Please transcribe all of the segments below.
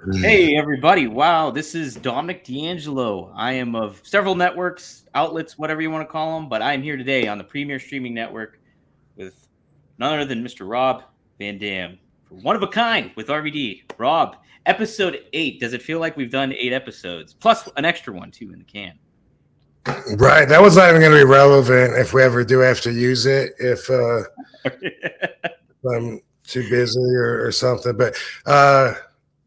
Hey, everybody. Wow, this is Dominic D'Angelo. I am of several networks, outlets, whatever you want to call them, but I'm here today on the premier streaming network with none other than Mr. Rob Van Dam for One of a Kind with RVD. Rob, episode 8. Does it feel like we've done 8 episodes? Plus an extra one, too, in the can. Right. That was not even going to be relevant if we ever do have to use it, if I'm too busy or something. But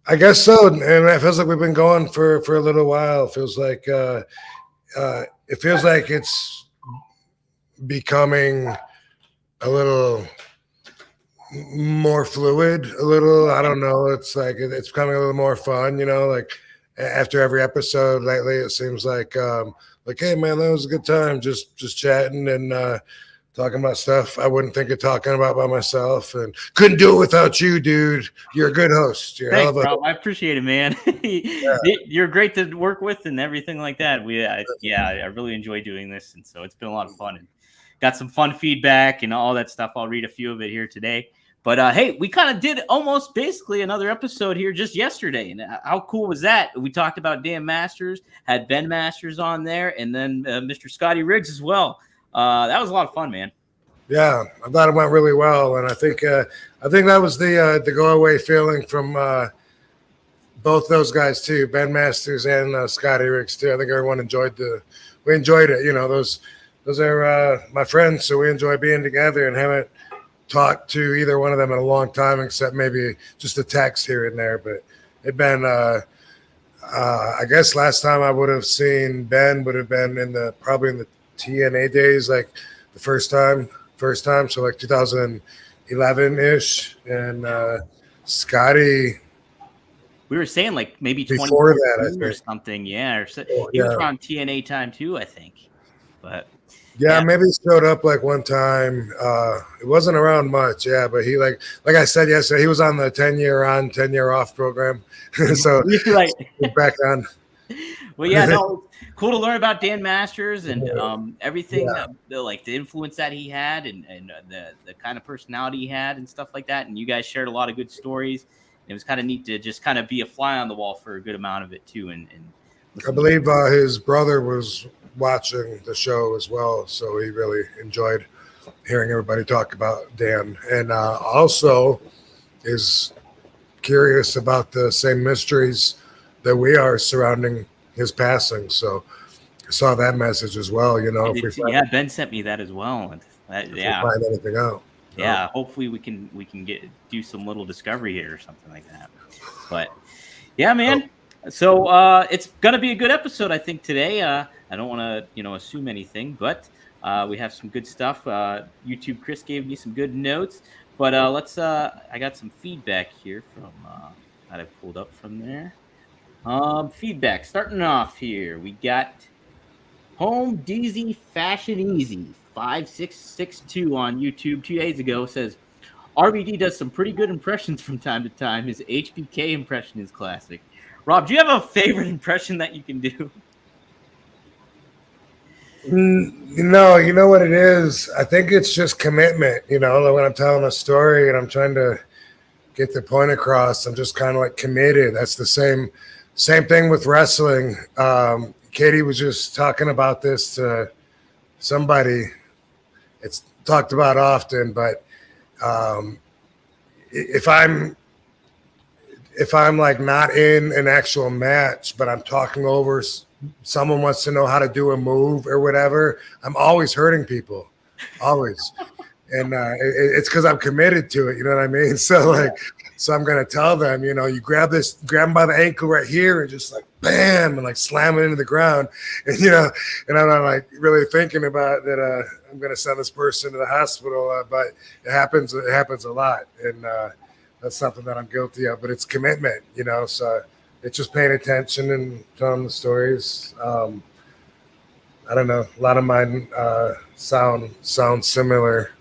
I guess so. And it feels like we've been going for a little while. It feels like it's becoming a little more fluid, a little. I don't know. It's like it's becoming a little more fun, like after every episode lately, it seems like, hey man, that was a good time, just chatting and talking about stuff I wouldn't think of talking about by myself, and couldn't do it without you, dude. You're a good host. You're Thanks, Rob. I appreciate it, man. Yeah. You're great to work with and everything like that. I really enjoy doing this, and so it's been a lot of fun and got some fun feedback and all that stuff. I'll read a few of it here today. But hey, we kind of did almost basically another episode here just yesterday, and how cool was that? We talked about Dan Masters, had Ben Masters on there, and then Mr. Scotty Riggs as well. That was a lot of fun, man. Yeah, I thought it went really well, and I think that was the go away feeling from both those guys too, Ben Masters and Scotty Riggs too. I think everyone enjoyed it. Those are my friends, so we enjoy being together and haven't talked to either one of them in a long time, except maybe just a text here and there. But it'd been I guess last time I would have seen Ben would have been probably in the TNA days, like the first time, so like 2011-ish, and Scotty. We were saying like maybe before that, I think, or something, yeah. He was around TNA time too, I think. But yeah, maybe he showed up like one time. It wasn't around much, yeah, but he like I said yesterday, he was on the 10-year on, 10-year off program, so right. back on. Well, yeah, no, cool to learn about Dan Masters and everything, like the influence that he had and the kind of personality he had and stuff like that. And you guys shared a lot of good stories. It was kind of neat to just kind of be a fly on the wall for a good amount of it too. And I believe his brother was watching the show as well, so he really enjoyed hearing everybody talk about Dan, and also is curious about the same mysteries that we are surrounding his passing. So I saw that message as well. Ben sent me that as well. If we find anything out. Yeah, hopefully we can do some little discovery here or something like that. But yeah, man. So it's gonna be a good episode, I think, today. I don't want to assume anything, but we have some good stuff. YouTube Chris gave me some good notes, but let's. I got some feedback here from that I pulled up from there. Feedback starting off here. We got Home DZ Fashion Easy 5662 on YouTube 2 days ago says RBD does some pretty good impressions from time to time. His HBK impression is classic. Rob, do you have a favorite impression that you can do? No, you know what it is? I think it's just commitment. Like when I'm telling a story and I'm trying to get the point across, I'm just kind of like committed. That's the same thing with wrestling. Katie was just talking about this to somebody. It's talked about often, but if I'm like not in an actual match, but I'm talking over, someone wants to know how to do a move or whatever, I'm always hurting people, always. And it's because I'm committed to it. You know what I mean? So I'm going to tell them, you grab them by the ankle right here and just like bam, and like slam it into the ground. And, and I'm not like really thinking about that. I'm going to send this person to the hospital, but it happens a lot. And that's something that I'm guilty of, but it's commitment, so it's just paying attention and telling the stories. I don't know. A lot of mine sound similar.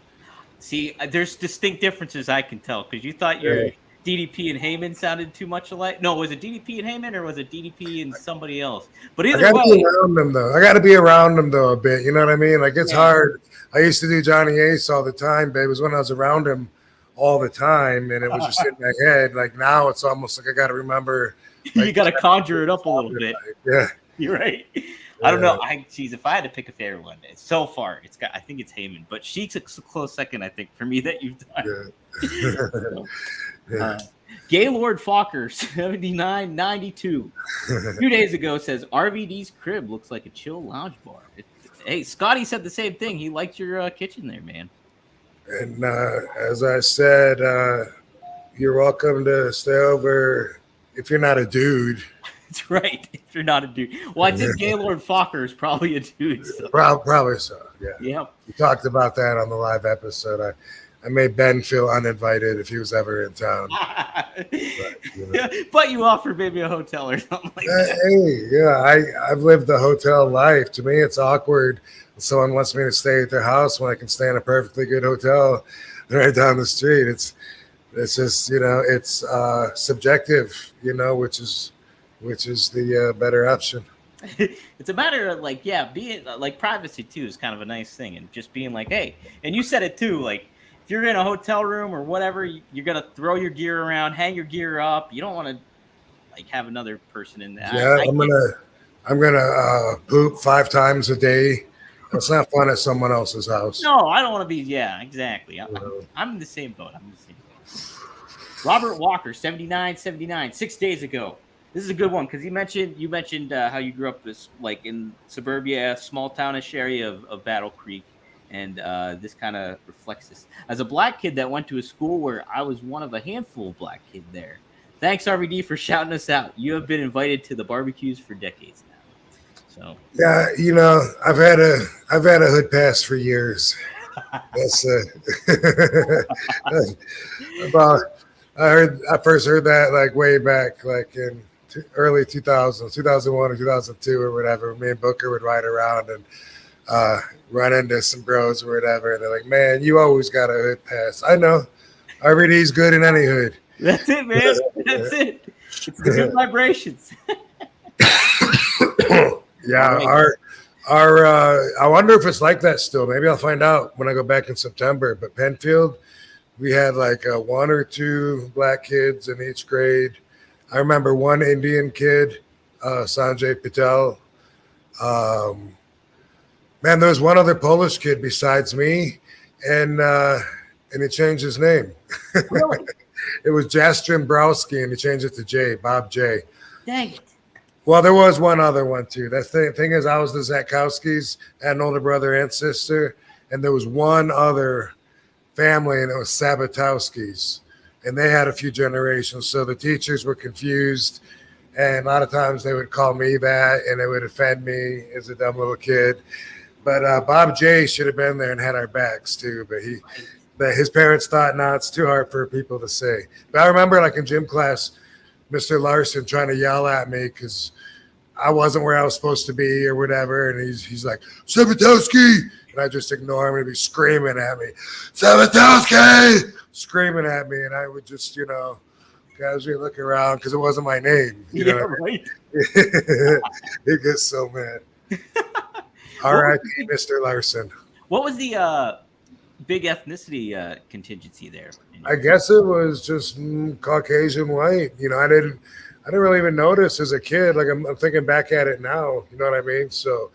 See, there's distinct differences I can tell because you thought your DDP and Heyman sounded too much alike. No, was it DDP and Heyman or was it DDP and somebody else? But either way, be around them though. I got to be around them though a bit. You know what I mean? Like it's hard. I used to do Johnny Ace all the time, babe. It was when I was around him all the time, and it was just in my head. Like now, it's almost like I got to remember. Like, You got to conjure it up a little bit. Yeah, you're right. I don't know. If I had to pick a favorite one, it's so far. I think it's Heyman, but Sheik's a close second. I think for me that you've done. Yeah. Gaylord Fokker 7992 2 days ago says RVD's crib looks like a chill lounge bar. Hey, Scotty said the same thing. He liked your kitchen there, man. And as I said, you're welcome to stay over if you're not a dude. That's right. If you're not a dude. Well, I think Gaylord Fokker is probably a dude. So. Probably so. Yeah. Yep. We talked about that on the live episode. I made Ben feel uninvited if he was ever in town. But you offered maybe a hotel or something like that. Hey, yeah, I've lived the hotel life. To me, it's awkward. Someone wants me to stay at their house when I can stay in a perfectly good hotel right down the street. It's just, it's subjective, which is the better option. It's a matter of being like privacy too is kind of a nice thing, and just being like, hey, and you said it too, like if you're in a hotel room or whatever, you're gonna throw your gear around, hang your gear up. You don't want to have another person in there. Yeah, I'm gonna poop 5 times a day. It's not fun at someone else's house. No, I don't want to be. Yeah, exactly. I'm in the same boat. Robert Walker 7979 6 days ago. This is a good one because you mentioned how you grew up in suburbia, small townish area of Battle Creek, and this kind of reflects this. As a black kid that went to a school where I was one of a handful of black kids there. Thanks, RVD, for shouting us out. You have been invited to the barbecues for decades now. So yeah, I've had a hood pass for years. That's I first heard that way back in early 2000s, 2001 or 2002 or whatever. Me and Booker would ride around and run into some bros or whatever, and they're like, "Man, you always got a hood pass." I know, RVD's good in any hood. That's it, man. That's it. It's the good vibrations. Yeah, our I wonder if it's like that still. Maybe I'll find out when I go back in September. But Penfield, we had 1 or 2 black kids in each grade. I remember one Indian kid, Sanjay Patel. Man, there was one other Polish kid besides me, and he changed his name. Really? It was Jastrombrowski, and he changed it to J, Bob J. Dang it. Well, there was one other one too. The thing is, I was the Zatkowskis, I had an older brother and sister, and there was one other family, and it was Sabatowskis, and they had a few generations. So the teachers were confused, and a lot of times they would call me that, and it would offend me as a dumb little kid. But Bob J should have been there and had our backs too. But his parents thought, no, it's too hard for people to say. But I remember, in gym class, Mr. Larson trying to yell at me because I wasn't where I was supposed to be or whatever. And he's like, Sabatowski. And I just ignore him and he'd be screaming at me, Sabatowski, screaming at me. And I would just, casually look around because it wasn't my name. You know what I mean? He gets so mad. R.I.P. Mr. Larson. What was the big ethnicity contingency there? I guess it was just Caucasian white. I didn't really even notice as a kid. I'm thinking back at it now. You know what I mean? So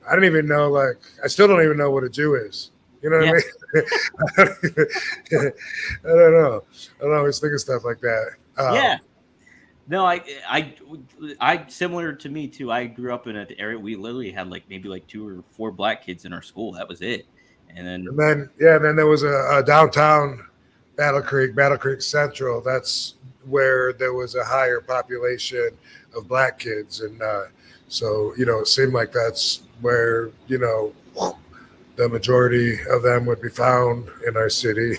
I didn't even know. I still don't even know what a Jew is. You know what I mean? I don't know. I don't always think of stuff like that. Yeah. No, I similar to me too. I grew up in an area we literally had maybe 2 or 4 black kids in our school. That was it. And then there was a downtown Battle Creek Central. That's where there was a higher population of black kids, and so it seemed like that's where the majority of them would be found in our city.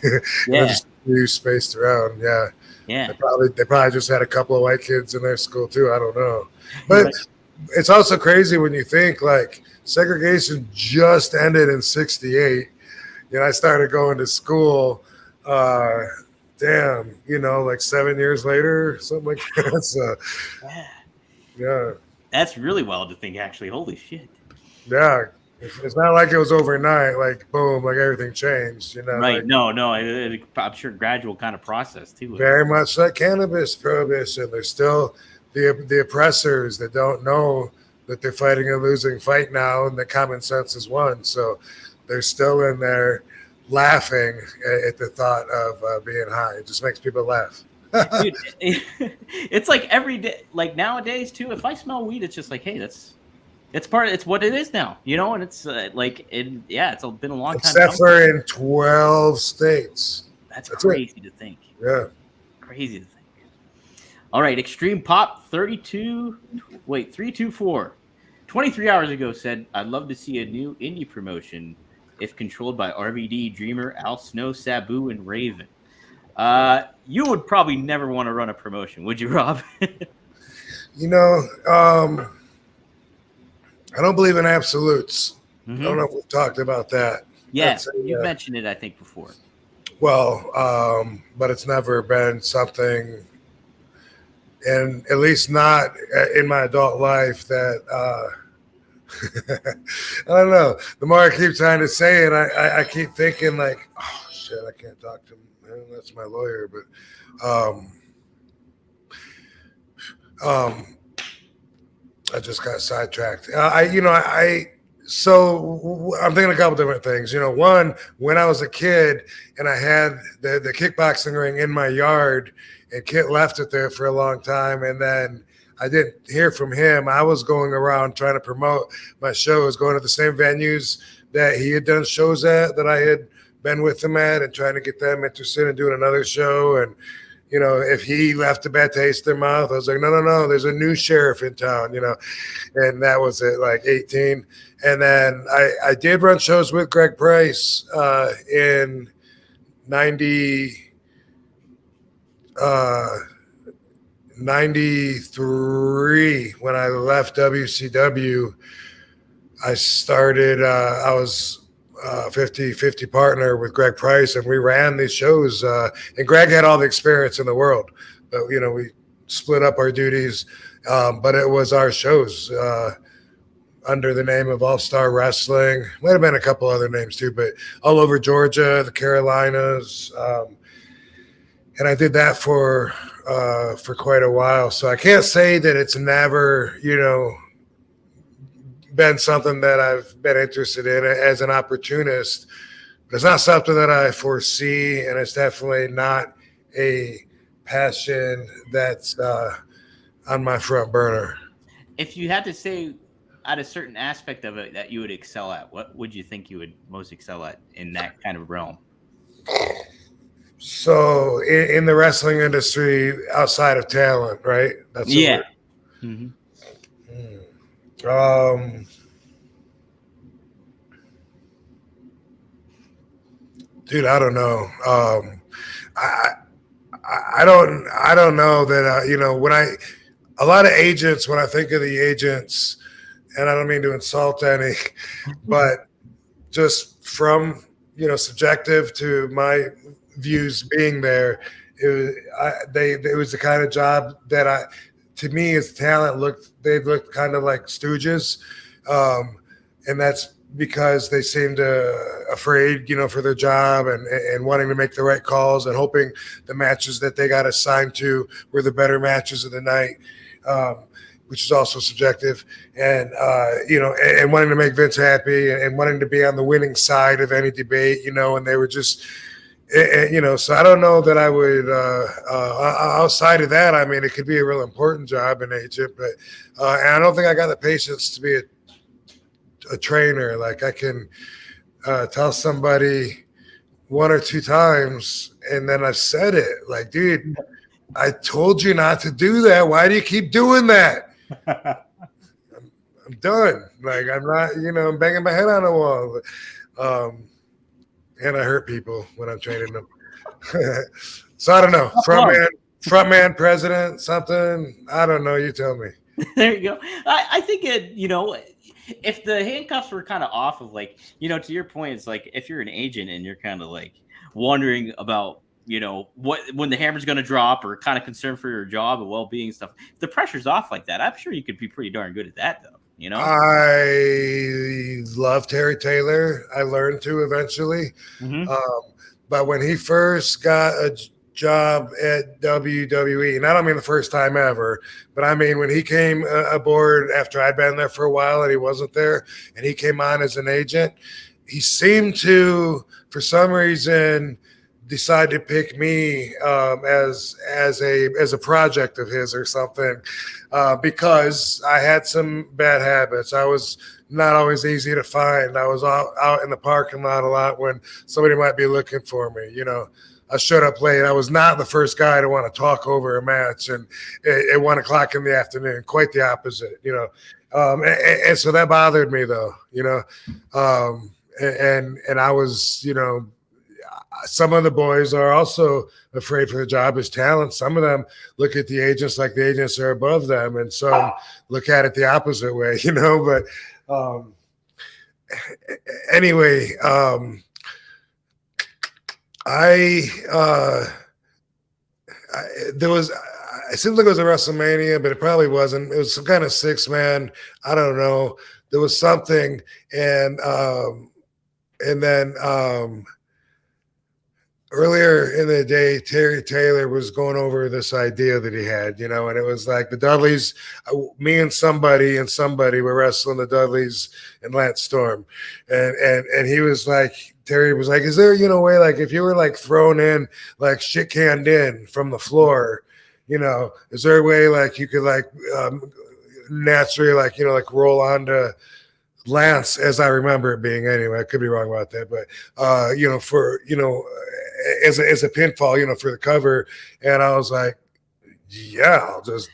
Yeah, just spaced around. Yeah. Yeah. They probably just had a couple of white kids in their school too. I don't know, but it's also crazy when you think segregation just ended in '68. I started going to school. 7 years later, something like that. So, yeah, that's really wild to think. Actually, holy shit. Yeah, It's not like it was overnight, like boom, like everything changed, Right. like No, I'm sure gradual kind of process too. very much like cannabis prohibition. There's still the oppressors that don't know that they're fighting a losing fight now, and that common sense is won. So they're still in there laughing at the thought of being high. It just makes people laugh. Dude, it's like every day, like nowadays too. If I smell weed, it's just like, hey, it's what it is now, and it's it's been a long time Except coming. for in 12 states. That's That's crazy to think. Yeah. Crazy to think. All right, Extreme Pop 324. 23 hours ago said, I'd love to see a new indie promotion if controlled by RVD, Dreamer, Al Snow, Sabu, and Raven. You would probably never want to run a promotion, would you, Rob? I don't believe in absolutes. Mm-hmm. I don't know if we've talked about that. Yes, you mentioned it, I think, before. Well, but it's never been something, and at least not in my adult life, that I don't know. The more I keep trying to say it, I keep thinking like, oh shit, I can't talk to him. That's my lawyer, but I just got sidetracked. So I'm thinking a couple different things. One, when I was a kid and I had the kickboxing ring in my yard, and Kit left it there for a long time, and then I didn't hear from him. I was going around trying to promote my shows, going to the same venues that he had done shows at, that I had been with him at, and trying to get them interested in doing another show. And if he left a bad taste in their mouth, I was like, no, there's a new sheriff in town, and that was at like 18. And then I did run shows with Greg Price in 93 when I left WCW. I started, I was 50-50 partner with Greg Price, and we ran these shows. And Greg had all the experience in the world, but we split up our duties. But it was our shows under the name of All Star Wrestling. Might have been a couple other names too, but all over Georgia, the Carolinas, and I did that for quite a while. So I can't say that it's never, been something that I've been interested in as an opportunist. But it's not something that I foresee, and it's definitely not a passion that's on my front burner. If you had to say at a certain aspect of it that you would excel at, what would you think you would most excel at in that kind of realm? So in the wrestling industry, outside of talent, right? That's mm-hmm. Dude, I don't know. I don't know that when a lot of agents, when I think of the agents, and I don't mean to insult any, but just from subjective to my views being there, it was the kind of job that to me as talent they looked kind of like stooges, and that's because they seemed afraid, for their job and wanting to make the right calls and hoping the matches that they got assigned to were the better matches of the night, which is also subjective, and and wanting to make Vince happy and wanting to be on the winning side of any debate, and they were just. So I don't know that I would, outside of that, I mean, it could be a real important job, an agent, but, and I don't think I got the patience to be a trainer. Like I can tell somebody one or two times, and then I've said it like, dude, I told you not to do that. Why do you keep doing that? I'm done. Like, I'm not, I'm banging my head on the wall. And I hurt people when I'm training them. So I don't know. Front man, president, something. I don't know. You tell me. There you go. I think if the handcuffs were kind of off of like, to your point, it's like if you're an agent and you're kind of like wondering about, when the hammer's going to drop or kind of concerned for your job and well-being and stuff. If the pressure's off like that, I'm sure you could be pretty darn good at that though. You know? I love Terry Taylor. I learned to eventually. Mm-hmm. But when he first got a job at WWE, and I don't mean the first time ever, but I mean when he came aboard after I'd been there for a while and he wasn't there, and he came on as an agent, he seemed to, for some reason, decide to pick me as a project of his or something, because I had some bad habits. I was not always easy to find. I was out in the parking lot a lot when somebody might be looking for me. You know, I showed up late. I was not the first guy to want to talk over a match and at 1 o'clock in the afternoon. Quite the opposite. You know, and so that bothered me though. You know, and I was, you know, some of the boys are also afraid for the job as talent. Some of them look at the agents like the agents are above them, and some look at it the opposite way, you know. But anyway, there was, it seems like it was a WrestleMania, but it probably wasn't. It was some kind of 6-man. I don't know. There was something, and then earlier in the day, Terry Taylor was going over this idea that he had, you know, and it was like the Dudleys, me and somebody were wrestling the Dudleys and Lance Storm. And he was like, Terry was like, is there, you know, way, like if you were like thrown in, like shit canned in from the floor, you know, is there a way like you could like naturally, like, you know, like roll onto Lance, as I remember it being anyway. I could be wrong about that, but you know, for, you know, as a pinfall, you know, for the cover. And I was like, yeah, I'll just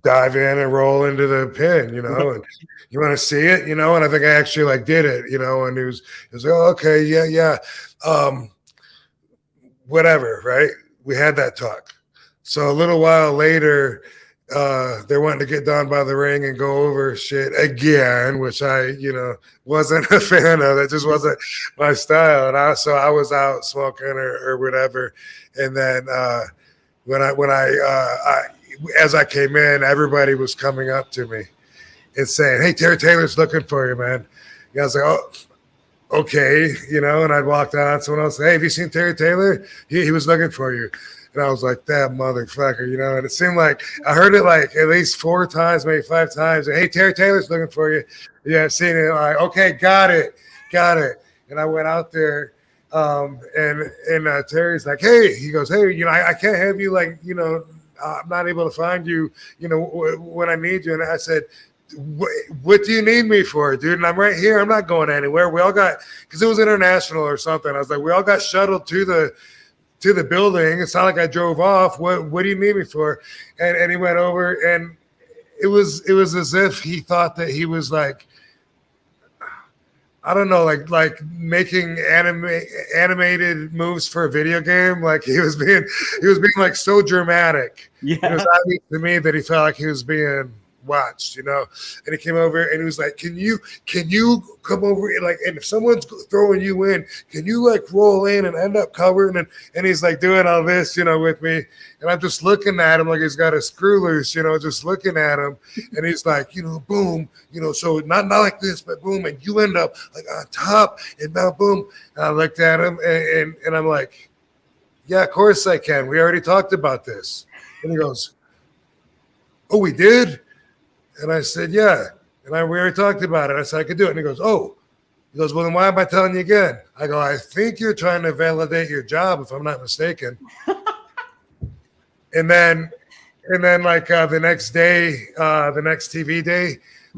dive in and roll into the pin, you know, and you want to see it, you know, and I think I actually like did it, you know, and he was like, oh, okay, yeah. Whatever, right? We had that talk. So a little while later, they're wanting to get down by the ring and go over shit again, which I, you know, wasn't a fan of. That just wasn't my style. And I was out smoking or whatever. And then when I as I came in, everybody was coming up to me and saying, "Hey, Terry Taylor's looking for you, man." And I was like, "Oh, okay," you know. And I'd walk down, someone else, "Hey, have you seen Terry Taylor? He was looking for you." And I was like, that motherfucker, you know. And it seemed like I heard it like at least 4 times, maybe 5 times. And, hey, Terry Taylor's looking for you. Yeah, I've seen it. Like, okay, got it. And I went out there, and Terry's like, hey, he goes, hey, you know, I can't have you, like, you know, I'm not able to find you, you know, when I need you. And I said, what do you need me for, dude? And I'm right here. I'm not going anywhere. We all got, because it was international or something. I was like, we all got shuttled to the building. It's not like I drove off. What do you need me for? And he went over, and it was as if he thought that he was like, I don't know, like making animated moves for a video game. Like he was being like so dramatic. Yeah. It was obvious to me that he felt like he was being watched, you know. And he came over and he was like, can you come over, like, and if someone's throwing you in, can you like roll in and end up covering? And he's like doing all this, you know, with me, and I'm just looking at him like he's got a screw loose, you know, just looking at him. And he's like, you know, boom, you know, so not like this, but boom, and you end up like on top, and now boom. And I looked at him and I'm like, yeah, of course I can, we already talked about this. And he goes, oh, we did? And I said, yeah. And we already talked about it. I said, I could do it. And he goes, oh. He goes, well, then why am I telling you again? I go, I think you're trying to validate your job, if I'm not mistaken. and then like the next day, the next TV day,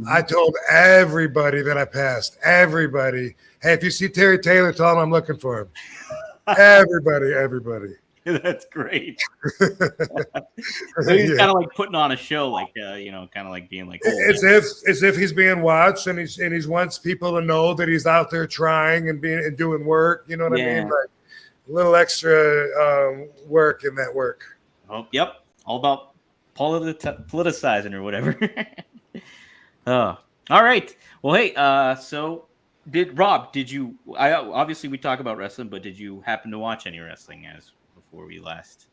I told everybody that I passed, everybody, hey, if you see Terry Taylor, tell him I'm looking for him. Everybody. That's great. So he's kind of like putting on a show, like you know, kind of like being like, oh, as if he's being watched, and he wants people to know that he's out there trying and doing work. You know what I mean? Like a little extra work in that work. Oh, yep, all about politicizing or whatever. All right. Well, hey, so did you? Obviously we talk about wrestling, but did you happen to watch any wrestling before we last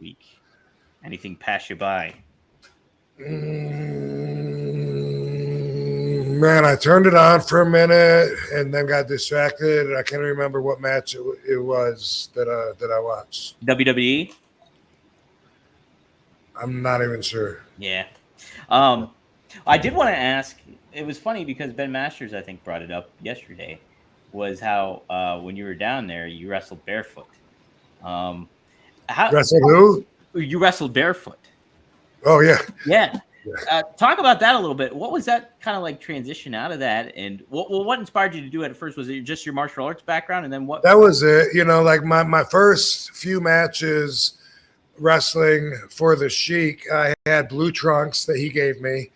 week? Anything pass you by? Man, I turned it on for a minute and then got distracted. I can't remember what match it was that I watched. WWE. I'm not even sure. Yeah. I did want to ask. It was funny because Ben Masters, I think, brought it up yesterday. Was how when you were down there, you wrestled barefoot. How Wrestled who? You wrestled barefoot? Oh yeah. Yeah. Talk about that a little bit. What was that kind of like transition out of that, and what inspired you to do it at first? Was it just your martial arts background, and then what? That was it. You know, like my first few matches wrestling for the Sheik, I had blue trunks that he gave me,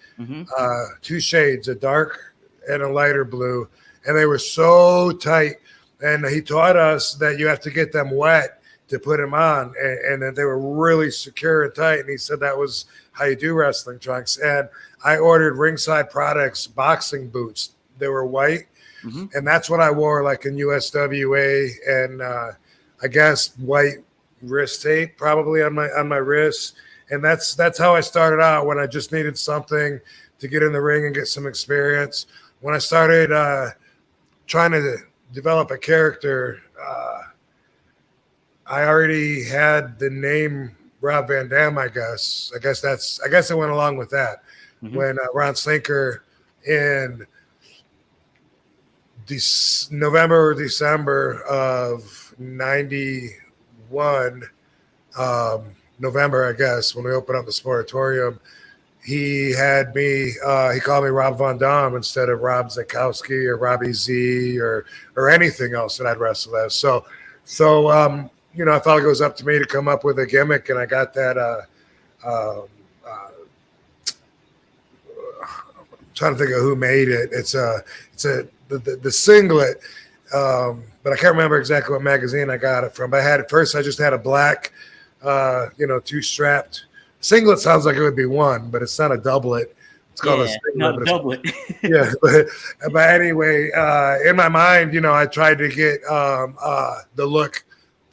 two shades, a dark and a lighter blue, and they were so tight. And he taught us that you have to get them wet to put them on, and that they were really secure and tight. And he said that was how you do wrestling trunks. And I ordered Ringside Products boxing boots. They were white, and that's what I wore, like in USWA, and I guess white wrist tape probably on my wrists. And that's how I started out, when I just needed something to get in the ring and get some experience. When I started trying to develop a character, I already had the name Rob Van Dam. I guess it went along with that. When Ron Slinker in November or December of '91, November, I guess, when we opened up the Sportatorium, he had me, he called me Rob Van Dam instead of Rob Zakowski or Robbie Z or anything else that I'd wrestled as. So you know, I felt like it was up to me to come up with a gimmick, and I got that. I'm trying to think of who made it. It's the singlet, but I can't remember exactly what magazine I got it from. But I had it first. I just had a black, two strapped singlet. Sounds like it would be one, but it's not a doublet. It's called a singlet. Not a doublet. Yeah, but anyway, in my mind, you know, I tried to get the look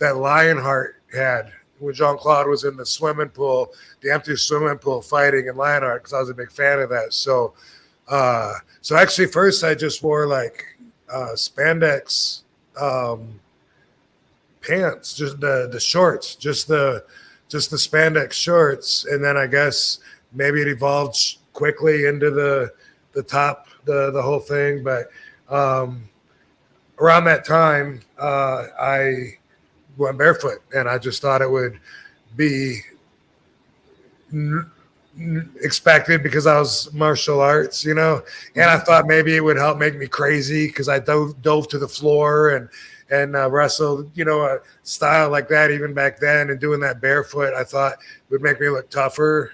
that Lionheart had when Jean-Claude was in the swimming pool, the empty swimming pool, fighting in Lionheart, because I was a big fan of that. So actually first I just wore like spandex pants, just the shorts, just the spandex shorts. And then I guess maybe it evolved quickly into the top, the whole thing. But around that time, I went barefoot, and I just thought it would be expected because I was martial arts, you know, and I thought maybe it would help make me crazy because I dove to the floor and wrestled, you know, a style like that even back then, and doing that barefoot, I thought would make me look tougher.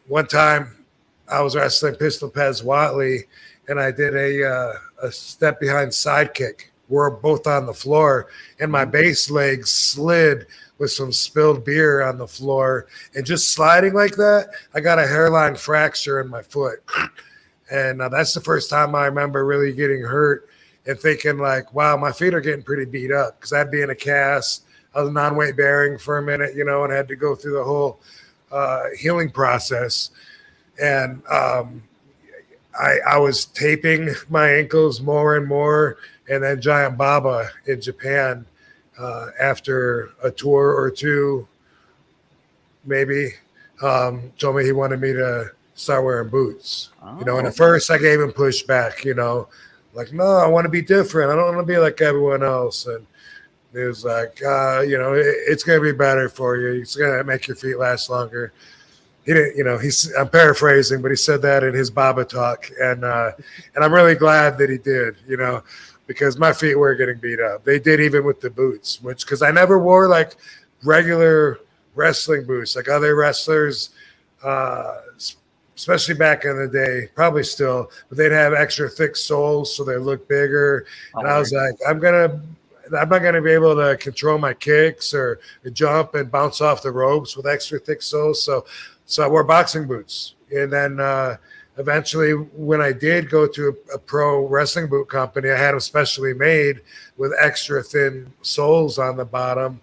One time I was wrestling Pistol Pez Watley, and I did a step behind sidekick. We're both on the floor, and my base leg slid with some spilled beer on the floor, and just sliding like that, I got a hairline fracture in my foot. And that's the first time I remember really getting hurt and thinking like, wow, my feet are getting pretty beat up, because I'd be in a cast. I was non-weight bearing for a minute, you know, and had to go through the whole healing process. And I was taping my ankles more and more. And then Giant Baba in Japan, after a tour or two, maybe, told me he wanted me to start wearing boots. You know, and at first I gave him pushback, you know, like, no, I want to be different. I don't want to be like everyone else. And he was like, you know, it's going to be better for you. It's going to make your feet last longer. He didn't, you know, I'm paraphrasing, but he said that in his Baba talk. And I'm really glad that he did, you know, because my feet were getting beat up. They did, even with the boots, because I never wore like regular wrestling boots like other wrestlers, especially back in the day, probably still, but they'd have extra thick soles so they look bigger. And I was like, I'm not gonna be able to control my kicks or jump and bounce off the ropes with extra thick soles. So I wore boxing boots. And then eventually, when I did go to a pro wrestling boot company, I had them specially made with extra thin soles on the bottom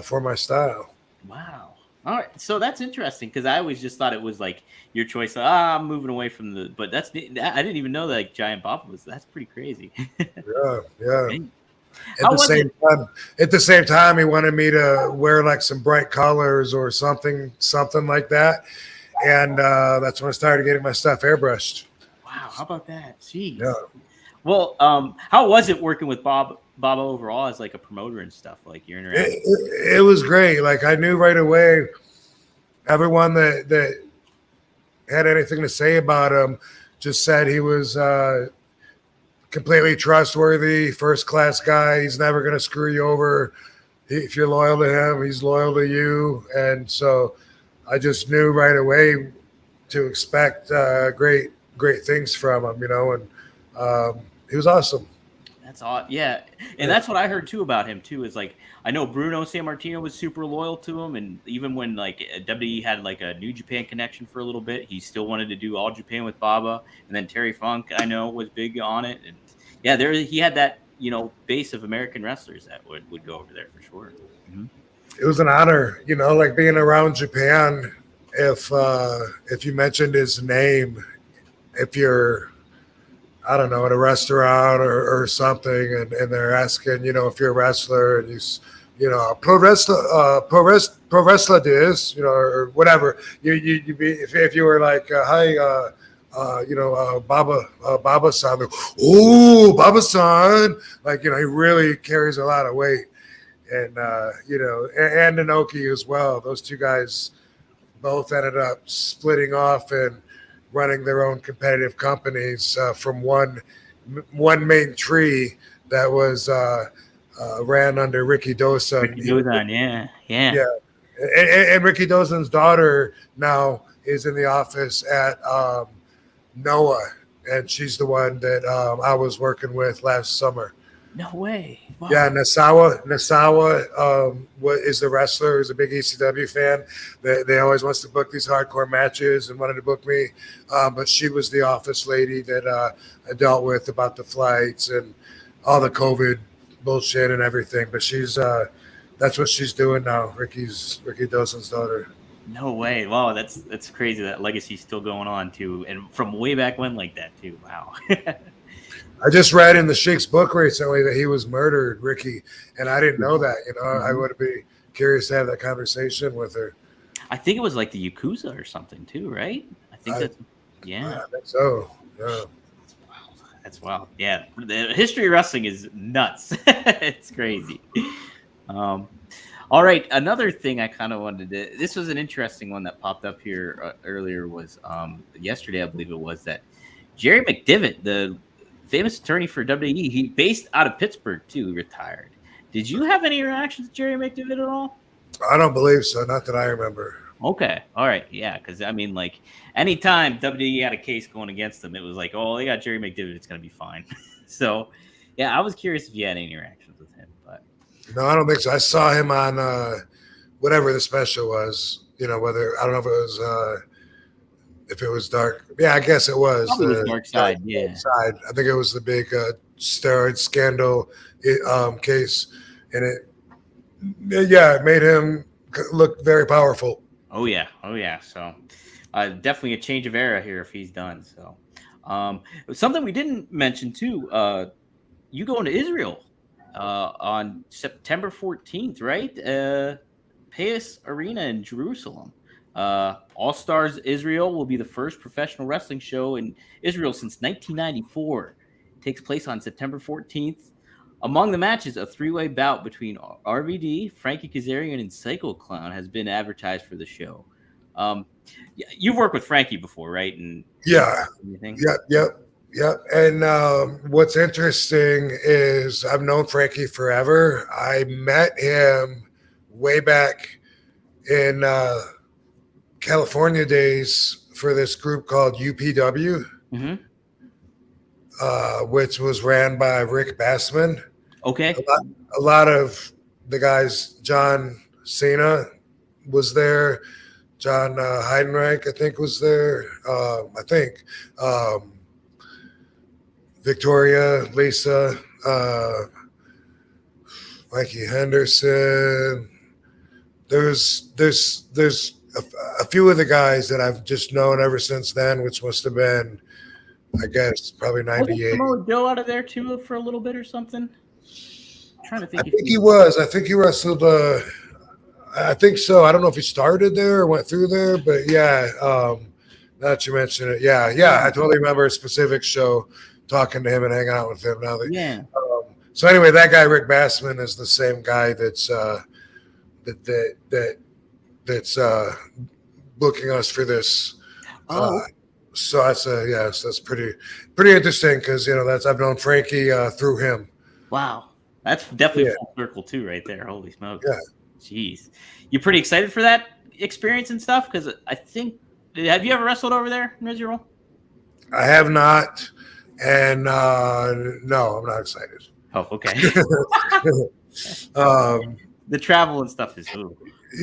for my style. Wow. All right, so that's interesting because I always just thought it was like your choice. I'm moving away from the, but I didn't even know that like Giant Bob was. That's pretty crazy. Yeah, yeah. Man. At How the was it? same time, he wanted me to wear like some bright colors or something like that. And that's when I started getting my stuff airbrushed. Wow, how about that? Jeez. Yeah, Well, how was it working with Bob overall as like a promoter and stuff? Like your interaction? it was great. Like I knew right away, everyone that had anything to say about him just said he was completely trustworthy, first class guy. He's never going to screw you over. If you're loyal to him, he's loyal to you. And so I just knew right away to expect great things from him, and he was awesome. That's odd. Yeah. And that's what I heard too about him too, is like I know Bruno Sammartino was super loyal to him, and even when like WWE had like a New Japan connection for a little bit, he still wanted to do All Japan with Baba. And then Terry Funk, I know, was big on it. And yeah, there he had that, base of American wrestlers that would go over there for sure. Mm-hmm. It was an honor, like being around Japan. If you mentioned his name, if you're, I don't know, at a restaurant or something, and they're asking, if you're a wrestler and pro wrestler this, or whatever, you be, if you were like, hi, Baba san, oh, Baba san, like, he really carries a lot of weight. And, and Inoki as well. Those two guys both ended up splitting off and running their own competitive companies from one main tree that was ran under Ricky Dosan. Ricky Dozan, yeah. Yeah, and Ricky Dosan's daughter now is in the office at Noah, and she's the one that I was working with last summer. No way. Wow. Yeah, Nasawa is the wrestler, who's a big ECW fan. They always wants to book these hardcore matches and wanted to book me. But she was the office lady that I dealt with about the flights and all the COVID bullshit and everything. But she's that's what she's doing now. Ricky Dosan's daughter. No way. Wow, that's crazy. That legacy's still going on too. And from way back when like that too. Wow. I just read in the Sheik's book recently that he was murdered, Ricky, and I didn't know that. I would be curious to have that conversation with her. I think it was like the Yakuza or something too, right? I think that's yeah. I think so. Yeah. That's wild. Yeah, the history of wrestling is nuts. It's crazy. All right, another thing I kind of wanted to. This was an interesting one that popped up here earlier. Was yesterday, I believe it was, that Jerry McDevitt, the famous attorney for WWE, he based out of Pittsburgh too, retired. Did you have any interactions with Jerry McDevitt at all? I don't believe so. Not that I remember. Okay. All right. Yeah. Because I mean, like, anytime WWE had a case going against them, it was like, oh, they got Jerry McDevitt. It's going to be fine. So, yeah, I was curious if you had any interactions with him. But no, I don't think so. I saw him on whatever the special was. Whether, I don't know if it was Dark. Yeah, I guess it was. Dark Side. Yeah. Side. I think it was the big steroid scandal case. And it made him look very powerful. Oh, yeah. So definitely a change of era here if he's done. So something we didn't mention too, you going to Israel on September 14th, right? Payas Arena in Jerusalem. All Stars Israel will be the first professional wrestling show in Israel since 1994. It takes place on September 14th. Among the matches, a three-way bout between RVD, Frankie Kazarian, and Psycho Clown has been advertised for the show. You've worked with Frankie before, right? And yeah. Yep. And what's interesting is I've known Frankie forever. I met him way back in California days for this group called UPW, which was ran by Rick Bassman. Okay. A lot of the guys, John Cena was there. John Heidenreich, I think, was there. Victoria, Lisa, Mikey Henderson, there's a few of the guys that I've just known ever since then, which must have been, I guess, probably Wasn't '98. Samoa Joe out of there too for a little bit or something? I'm trying to I think if think he was. I think he wrestled. I think so. I don't know if he started there or went through there, but yeah. Now that you mention it, yeah. I totally remember a specific show, talking to him and hanging out with him. Now that, yeah. so anyway, that guy Rick Bassman is the same guy that's that's booking us for this. Oh, So that's so that's pretty interesting because that's I've known Frankie through him. wow. That's definitely Yeah. full circle too, right there. Holy smokes. Yeah. Jeez. You pretty excited for that experience and stuff? Because I think, have you ever wrestled over there in Israel? I have not, and no, I'm not excited. Oh, okay. The travel and stuff is ooh.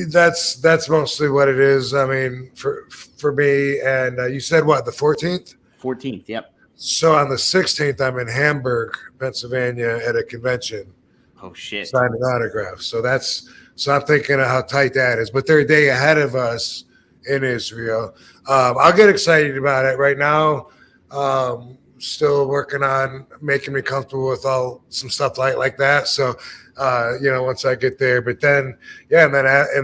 That's mostly what it is. I mean, for me, and you said what, the 14th? 14th, yep. So on the 16th, I'm in Hamburg, Pennsylvania, at a convention, Oh shit. signing autographs. So I'm thinking of how tight that is. But they're a day ahead of us in Israel. I'll get excited about it. Right now, still working on making me comfortable with some stuff like that. So, once I get there, but then, and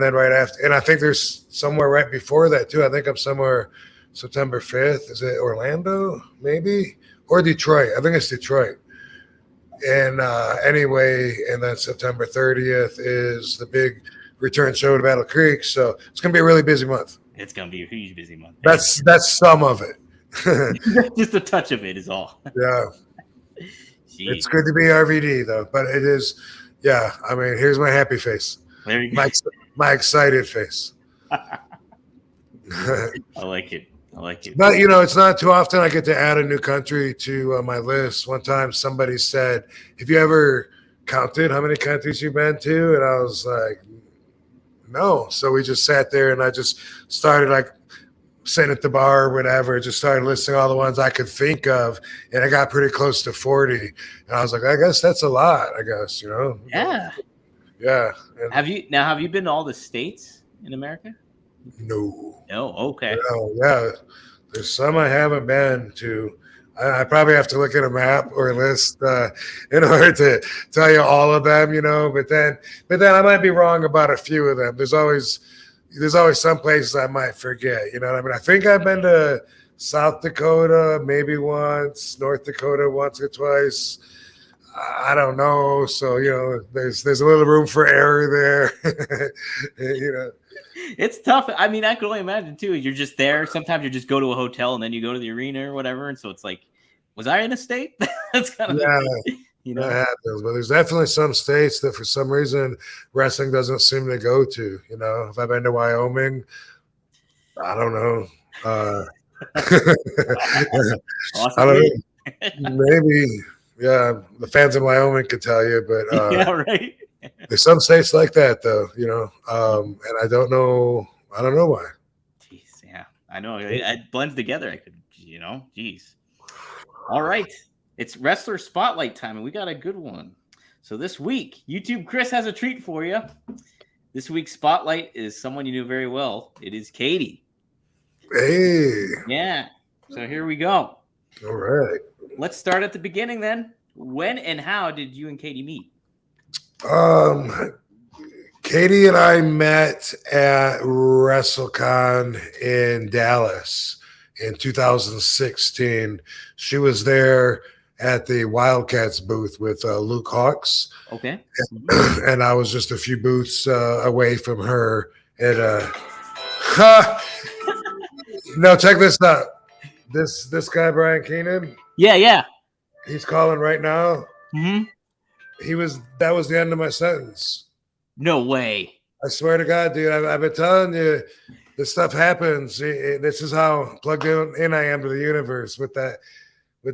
then right after, and I think there's somewhere right before that too. I think I'm somewhere September 5th. Is it Orlando maybe, or Detroit? I think it's Detroit. And anyway, and then September 30th is the big return show to Battle Creek. So it's going to be a really busy month. It's gonna be a huge busy month. That's some of it. Just a touch of it is all. Yeah. Jeez. It's good to be RVD though, but it is. Yeah, I mean, here's my happy face, There you go. my excited face. I like it. But it's not too often I get to add a new country to my list. One time somebody said, "Have you ever counted how many countries you've been to?" And I was like, "No." So we just sat there and I just started like sitting at the bar or whatever, just started listing all the ones I could think of, and I got pretty close to 40. And I was like, I guess that's a lot, Yeah. Yeah. And Have you been to all the states in America? no. No. Okay. Yeah. There's some I haven't been to. I probably have to look at a map or a list in order to tell you all of them, but then I might be wrong about a few of them. There's always some places I might forget. You know what I mean? I think I've been to South Dakota maybe once, North Dakota once or twice. I don't know. So, there's a little room for error there. It's tough. I mean, I can only imagine too. You're just there. Sometimes you just go to a hotel and then you go to the arena or whatever. And so it's like, was I in a state? That's kind of That happens, but there's definitely some states that for some reason wrestling doesn't seem to go to. If I've been to Wyoming, I don't know. Awesome. I don't know. Maybe, the fans in Wyoming could tell you, but yeah, right. There's some states like that though, and I don't know why. Jeez, yeah, I know it blends together. I could, geez. All right. It's Wrestler Spotlight time, and we got a good one. So this week, YouTube Chris has a treat for you. This week's Spotlight is someone you knew very well. It is Katie. Hey. Yeah. So here we go. All right. Let's start at the beginning then. When and how did you and Katie meet? Katie and I met at WrestleCon in Dallas in 2016. She was there at the Wildcats booth with Luke Hawks. Okay. And I was just a few booths away from her. And no, check this out. This guy, Brian Keenan. Yeah. He's calling right now. Mm-hmm. That was the end of my sentence. No way. I swear to God, dude, I've been telling you, this stuff happens. This is how plugged in I am to the universe with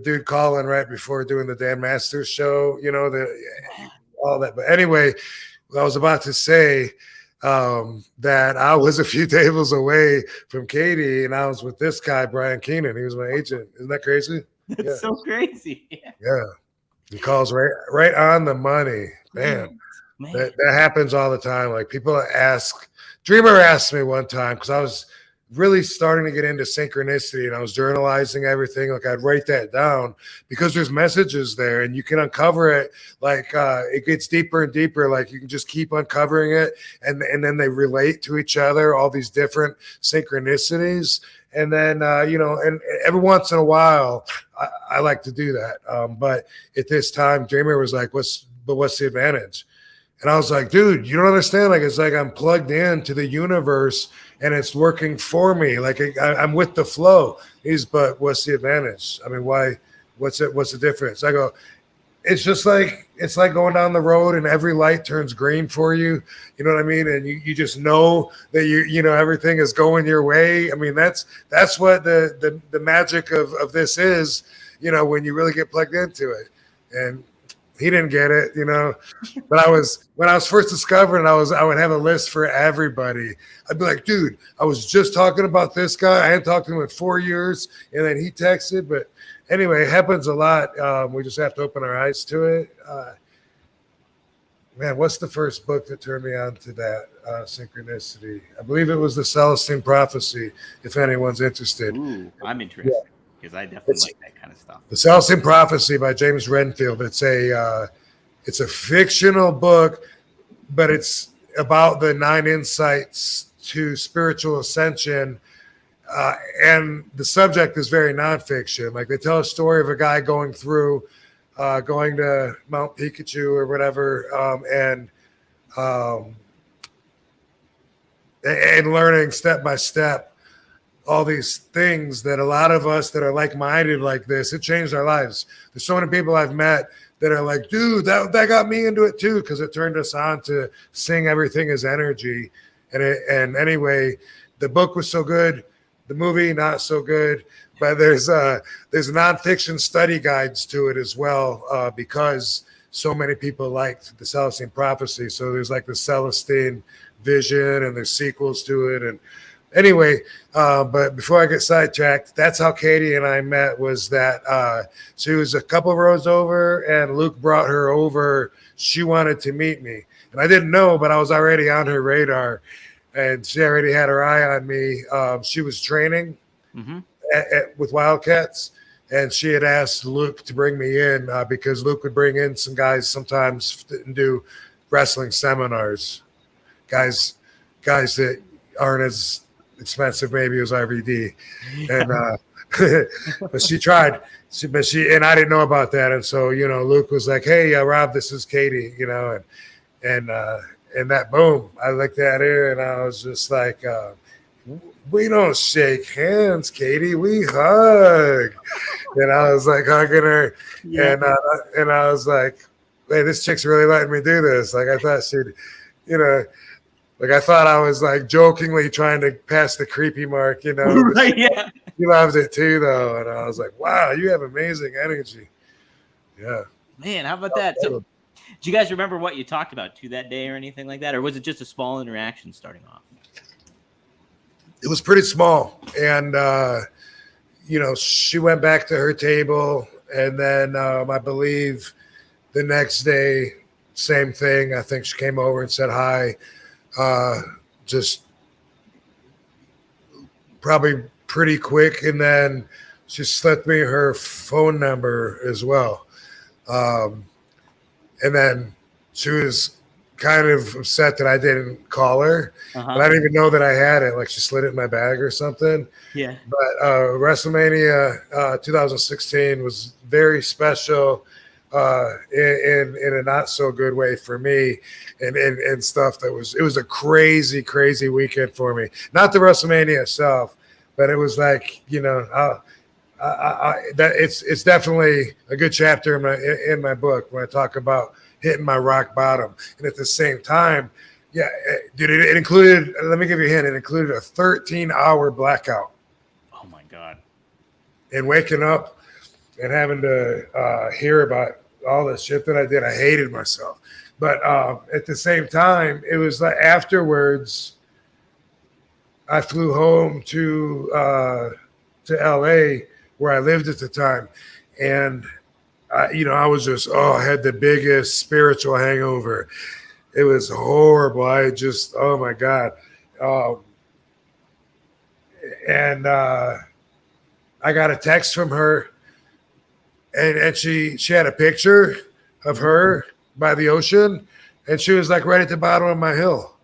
dude calling right before doing the Dan Masters show, all that. But anyway, I was about to say that I was a few tables away from Katie, and I was with this guy, Brian Keenan. He was my agent. Isn't that crazy? That's so crazy. Yeah. He calls right on the money. Man. That happens all the time. Like people ask Dreamer asked me one time, because I was really starting to get into synchronicity and I was journalizing everything. Like I'd write that down because there's messages there and you can uncover it. Like it gets deeper and deeper. Like you can just keep uncovering it and then they relate to each other, all these different synchronicities. And then, and every once in a while, I like to do that. But at this time, Dreamer was like, what's the advantage? And I was like, dude, you don't understand. Like, it's like I'm plugged in to the universe and it's working for me. Like I'm with the flow. But what's the advantage? I mean, why? What's the difference? I go, it's like going down the road and every light turns green for you. You know what I mean? And you just know that everything is going your way. I mean, that's what the magic of this is, when you really get plugged into it. And he didn't get it, but when I was first discovering it, I would have a list for everybody. I'd be like, dude, I was just talking about this guy. I hadn't talked to him in 4 years. And then he texted, but anyway, it happens a lot. We just have to open our eyes to it. Man, what's the first book that turned me on to that synchronicity? I believe it was The Celestine Prophecy, if anyone's interested. Ooh, I'm interested because I definitely like that kind of stuff. The Celestine Prophecy by James Renfield. It's a fictional book, but it's about the 9 insights to spiritual ascension. And the subject is very nonfiction. Like they tell a story of a guy going to Mount Pikachu or whatever, and learning step by step all these things that a lot of us that are like-minded like this, it changed our lives. There's so many people I've met that are like, dude, that got me into it too, because it turned us on to seeing everything as energy. And anyway, the book was so good. The movie, not so good, but there's nonfiction study guides to it as well, because so many people liked the Celestine Prophecy. So there's like the Celestine Vision, and there's sequels to it. And anyway, but before I get sidetracked, that's how Katie and I met. Was that she was a couple of rows over, and Luke brought her over. She wanted to meet me, and I didn't know, but I was already on her radar. And she already had her eye on me. She was training with Wildcats, and she had asked Luke to bring me in because Luke would bring in some guys sometimes and do wrestling seminars, guys that aren't as expensive maybe as RVD. And but she tried. And I didn't know about that. And so Luke was like, "Hey, Rob, this is Katie," and that boom, I looked at her and I was just like, we don't shake hands, Katie, we hug. And I was like hugging her, and I was like, hey, this chick's really letting me do this. Like I thought she'd, like I thought I was like jokingly trying to pass the creepy mark, Right, yeah. She loves it too, though. And I was like, wow, you have amazing energy. Yeah. Man, how about that? So, do you guys remember what you talked about to that day or anything like that? Or was it just a small interaction starting off? It was pretty small. And, she went back to her table. And then I believe the next day, same thing. I think she came over and said hi. Just probably pretty quick. And then she slipped me her phone number as well. And then she was kind of upset that I didn't call her. But I didn't even know that I had it. Like she slid it in my bag or something. Yeah. But WrestleMania 2016 was very special in a not so good way for me and stuff. It was a crazy, crazy weekend for me. Not the WrestleMania itself, but it was like, that it's definitely a good chapter in my book when I talk about hitting my rock bottom. And at the same time, dude, it included, let me give you a hint, it included a 13-hour blackout. Oh my God. And waking up and having to hear about all the shit that I did, I hated myself. But at the same time, it was like afterwards, I flew home to LA where I lived at the time. And, I was just, I had the biggest spiritual hangover. It was horrible. I just, oh my God. Um, and I got a text from her, and she had a picture of her by the ocean, and she was like right at the bottom of my hill.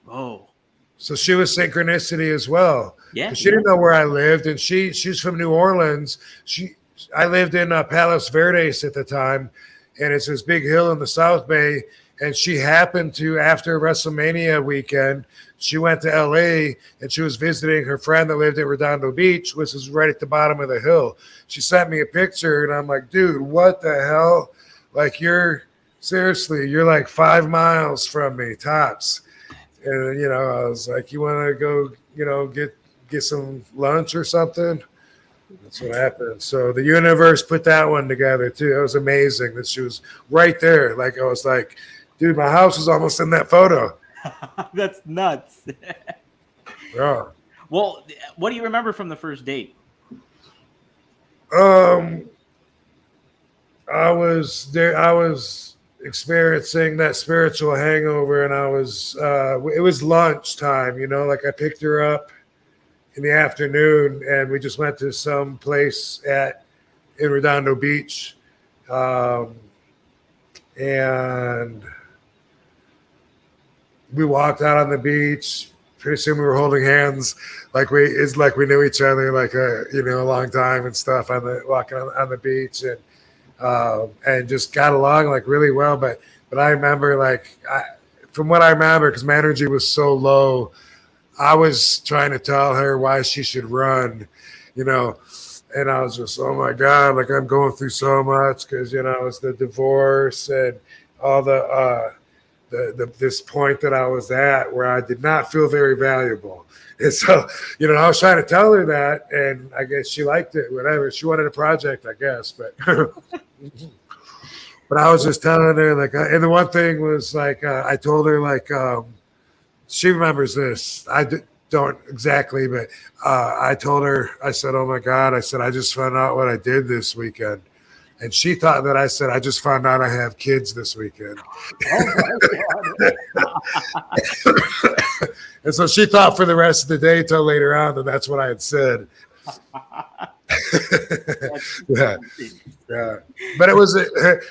Oh, So she was synchronicity as well. yeah. She didn't know where I lived, and she's from New Orleans. I lived in Palos Verdes at the time, and it's this big hill in the South Bay. And she happened to, after WrestleMania weekend, she went to LA and she was visiting her friend that lived at Redondo Beach, which is right at the bottom of the hill. She sent me a picture, and I'm like, dude, what the hell? Like, you're like 5 miles from me, tops. And, I was like, you want to go, get some lunch or something? That's what happened. So the universe put that one together, too. It was amazing that she was right there. Like, I was like, dude, my house was almost in that photo. That's nuts. Yeah. Well, what do you remember from the first date? I was there. I was experiencing that spiritual hangover, and it was lunchtime, like I picked her up in the afternoon, and we just went to some place in Redondo Beach. And we walked out on the beach. Pretty soon we were holding hands, like we knew each other like a long time and stuff walking on the beach, and just got along like really well. But I remember from what I remember, because my energy was so low, I was trying to tell her why she should run, and I was just, oh my God, like I'm going through so much because it's the divorce and all this point that I was at where I did not feel very valuable. And so, I was trying to tell her that, and I guess she liked it, whatever. She wanted a project, I guess, but but I was just telling her, and the one thing was I told her she remembers this. Don't exactly, but I told her, I said, oh my God, I said, I just found out what I did this weekend. And she thought that I said, I just found out I have kids this weekend. And so she thought for the rest of the day till later on that that's what I had said. Yeah.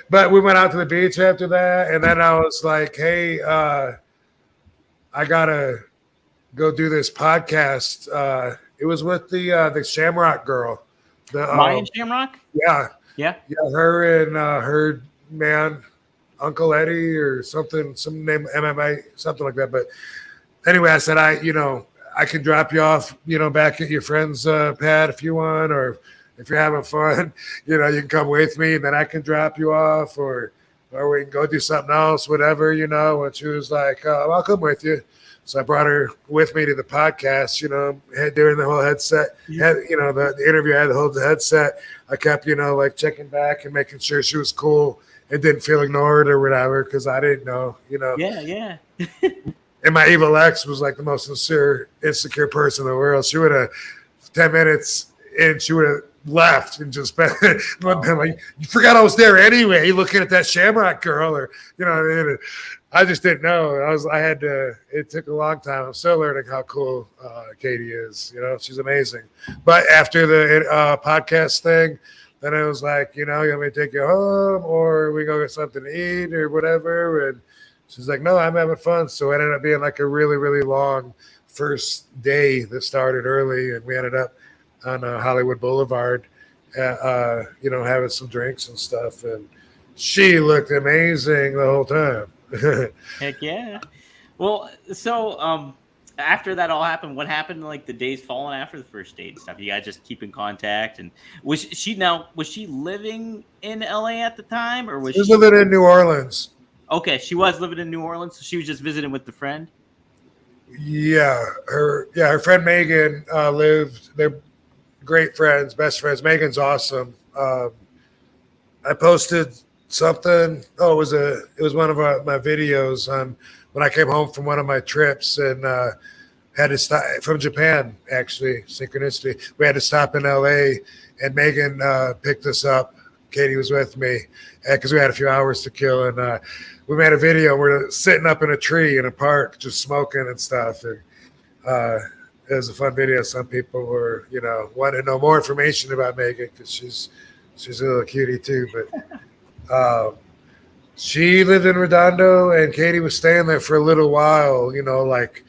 But we went out to the beach after that. And then I was like, hey, I got to go do this podcast. It was with the Shamrock girl. Mayan Shamrock? Yeah. Yeah. Yeah, her and her man, Uncle Eddie or something, some name MMA, something like that. But anyway, I said, I can drop you off, back at your friend's pad if you want, or if you're having fun, you can come with me, and then I can drop you off, or we can go do something else, whatever, And she was like, I'll come with you. So I brought her with me to the podcast, during the whole headset, the interview, I had the whole headset. I kept, checking back and making sure she was cool and didn't feel ignored or whatever, because I didn't know, Yeah. And my evil ex was like the most insecure person in the world. She would have 10 minutes in, she would have left and just been like, you forgot I was there anyway. You looking at that Shamrock girl, or I just didn't know. It took a long time. I'm still learning how cool Katie is. She's amazing. But after the podcast thing, then it was like, you want me to take you home, or we go get something to eat or whatever. And she's like, no, I'm having fun. So it ended up being like a really, really long first day that started early. And we ended up on Hollywood Boulevard, having some drinks and stuff. And she looked amazing the whole time. Heck yeah. Well, so after that all happened, what happened like the days following after the first date and stuff? You guys just keep in contact? And was she living in LA at the time, or was she living in New Orleans? Okay, she was living in New Orleans, so she was just visiting with the friend. Yeah, her friend Megan lived. They're great friends, best friends. Megan's awesome. I posted something. Oh, it was one of my videos on when I came home from one of my trips, and had to stop from Japan. Actually, synchronicity. We had to stop in LA, and Megan picked us up. Katie was with me because we had a few hours to kill, and we made a video. We're sitting up in a tree in a park, just smoking and stuff, and It was a fun video. Some people were, wanting to know more information about Megan because she's a little cutie too. But she lived in Redondo, and Katie was staying there for a little while. Like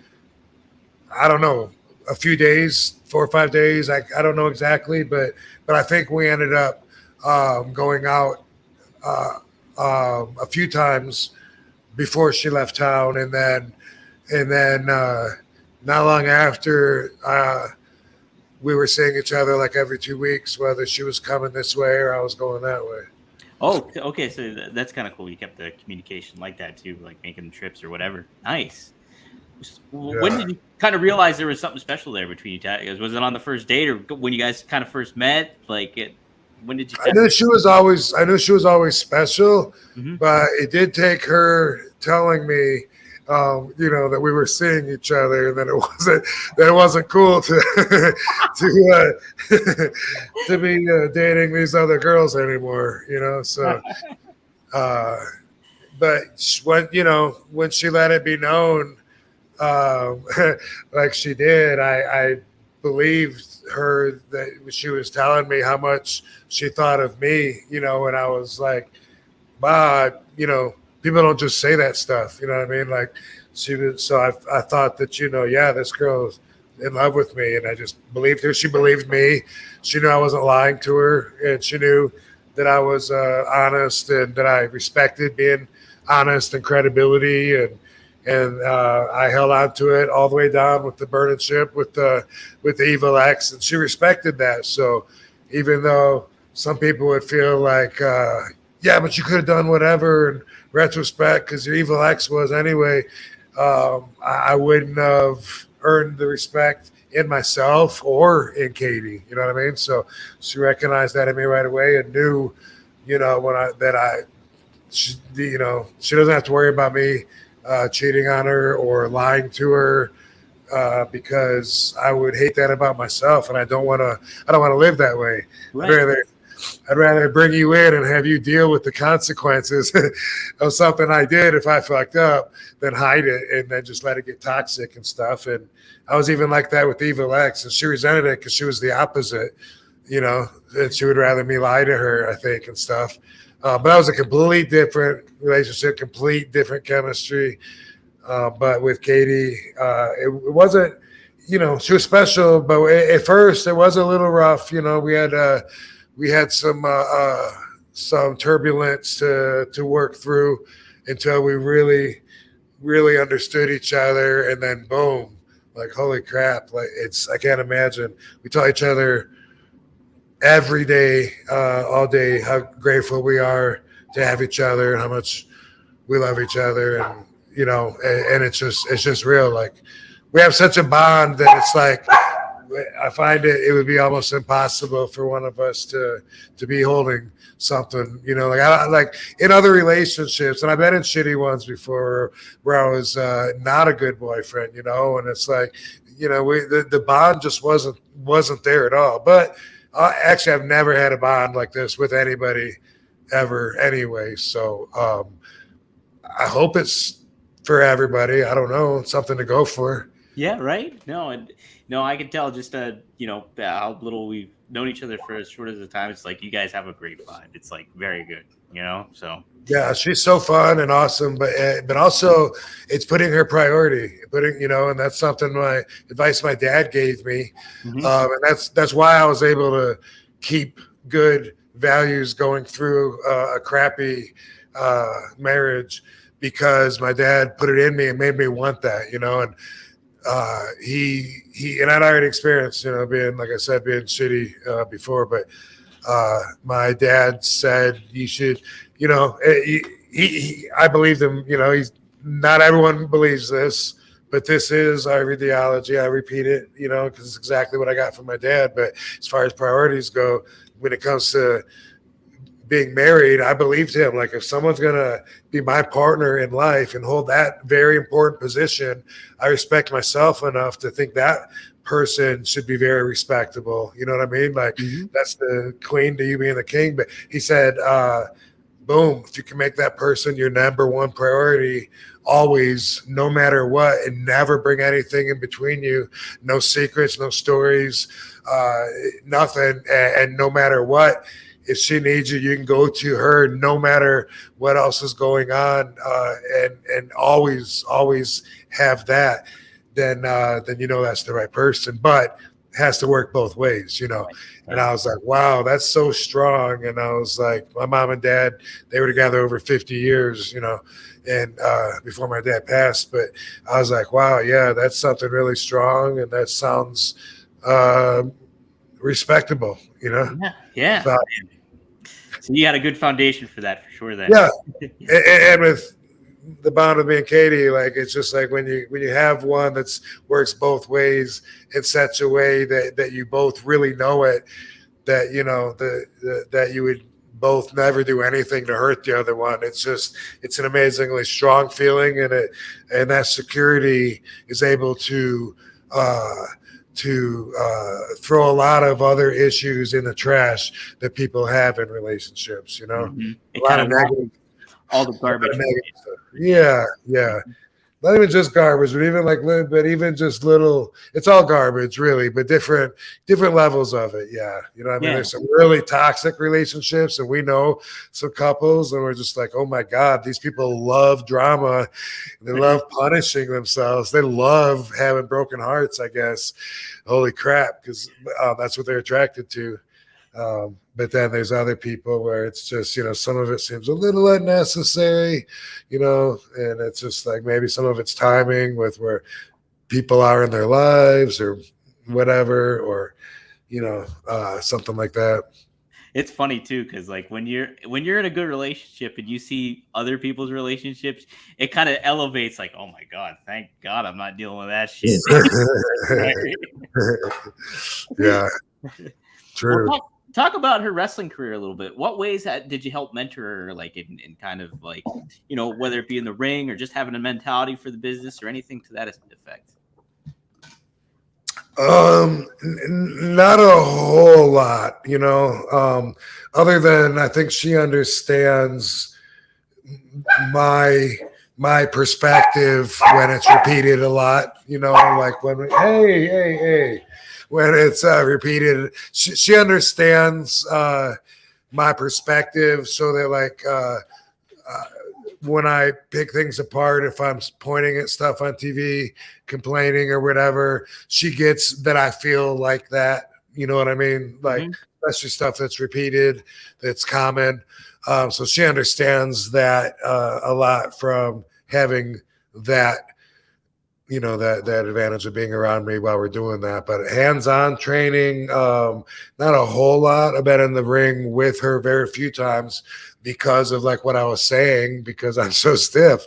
I don't know, a few days, 4 or 5 days. I don't know exactly, but I think we ended up going out a few times before she left town, and then not long after, we were seeing each other like every 2 weeks, whether she was coming this way or I was going that way. Oh, okay. So that's kind of cool. You kept the communication like that too, like making trips or whatever. Nice. When did you kind of realize there was something special there between you guys? Was it on the first date, or when you guys kind of first met? When did you? I knew she was always special, Mhm. but it did take her telling me, that we were seeing each other, and that it wasn't cool to to be dating these other girls anymore. So. But when she let it be known, like she did, I believed her that she was telling me how much she thought of me, and I was like, wow, people don't just say that stuff, you know what I mean? Like she was, so I thought that, yeah, this girl's in love with me, and I just believed her. She believed me. She knew I wasn't lying to her, and she knew that I was honest, and that I respected being honest and credibility, and I held on to it all the way down with the burning ship with the evil ex, and she respected that. So even though some people would feel like, yeah, but you could have done whatever in retrospect because your evil ex was anyway, I wouldn't have earned the respect in myself or in Katie. You know what I mean? So she recognized that in me right away and knew, she doesn't have to worry about me cheating on her or lying to her, because I would hate that about myself, and I don't want to live that way. Right. I'd rather bring you in and have you deal with the consequences of something I did if I fucked up than hide it and then just let it get toxic and stuff. And I was even like that with Evil X, and she resented it because she was the opposite, and she would rather me lie to her, I think, and stuff. But that was a complete different relationship, complete different chemistry. But with Katie, it wasn't, she was special, but at first it was a little rough. We had some turbulence to work through until we really, really understood each other. And then boom, like, holy crap. Like I can't imagine. We tell each other every day, all day, how grateful we are to have each other and how much we love each other. And, and it's just real. Like we have such a bond that it's like, I find it would be almost impossible for one of us to be holding something, like in other relationships. And I've been in shitty ones before where I was not a good boyfriend, and it's like, the bond just wasn't there at all. But actually, I've never had a bond like this with anybody ever anyway. So I hope it's for everybody. I don't know, something to go for. Yeah, right. No, I can tell just how little we've known each other for as short as a time. It's like you guys have a great vibe. It's like very good, So yeah, she's so fun and awesome, but also it's putting her priority, and that's something my advice my dad gave me, and that's why I was able to keep good values going through a crappy marriage, because my dad put it in me and made me want that, and he and I'd already experienced, being, like I said, being shitty before, but my dad said you should, I believed him, he's not everyone believes this, but this is our ideology. I repeat it, because it's exactly what I got from my dad. But as far as priorities go, when it comes to being married, I believed him. Like, if someone's going to be my partner in life and hold that very important position, I respect myself enough to think that person should be very respectable. You know what I mean? Like, that's the queen to you being the king. But he said, boom, if you can make that person your number one priority, always, no matter what, and never bring anything in between you, no secrets, no stories, nothing. And no matter what, if she needs you, you can go to her no matter what else is going on, and always have that. Then that's the right person. But it has to work both ways. Right. And I was like, wow, that's so strong. And I was like, my mom and dad, they were together over 50 years, and before my dad passed. But I was like, wow, yeah, that's something really strong, and that sounds respectable. Yeah. So you had a good foundation for that, for sure. Then, yeah. And with the bond with me and Katie, like, it's just like when you have one that's works both ways in such a way that you both really know it, that that you would both never do anything to hurt the other one. It's an amazingly strong feeling, and that security is able to throw a lot of other issues in the trash that people have in relationships. mm-hmm. A lot of negative, all the garbage. Yeah. Not even just garbage, but even just little. It's all garbage, really, but different levels of it. Yeah, There's some really toxic relationships, and we know some couples, and we're just like, oh my God, these people love drama. They love punishing themselves. They love having broken hearts, I guess. Holy crap, because that's what they're attracted to. But then there's other people where it's just, some of it seems a little unnecessary, and it's just like maybe some of it's timing with where people are in their lives or whatever, or, something like that. It's funny too, because like when you're in a good relationship and you see other people's relationships, it kind of elevates, like, oh my God, thank God I'm not dealing with that shit. Yeah. True. Well, talk about her wrestling career a little bit. What ways did you help mentor her, like in kind of like, whether it be in the ring or just having a mentality for the business or anything to that effect? Not a whole lot, other than I think she understands my perspective when it's repeated a lot, like when when it's repeated, she understands my perspective, so that like when I pick things apart, if I'm pointing at stuff on TV, complaining or whatever, she gets that I feel like that. You know what I mean? Like, especially stuff that's repeated, that's common. So she understands that a lot from having that, that advantage of being around me while we're doing that. But hands-on training, not a whole lot. I've been in the ring with her very few times because of like what I was saying, because I'm so stiff.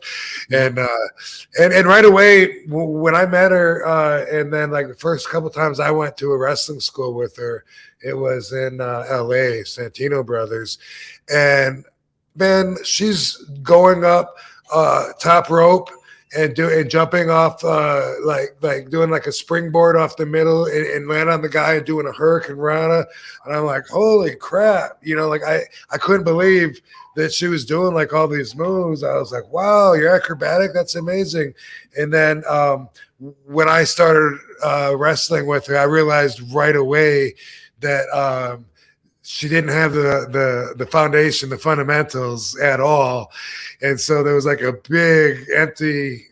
And right away when I met her, and then like the first couple times I went to a wrestling school with her, it was in LA, Santino Brothers. And man, she's going up top rope and jumping off like doing like a springboard off the middle and land on the guy and doing a hurricane rana. And I'm like, holy crap, like I couldn't believe that she was doing like all these moves. I was like, wow, you're acrobatic, that's amazing. And then when I started wrestling with her, I realized right away that she didn't have the foundation, the fundamentals at all. And so there was like a big empty,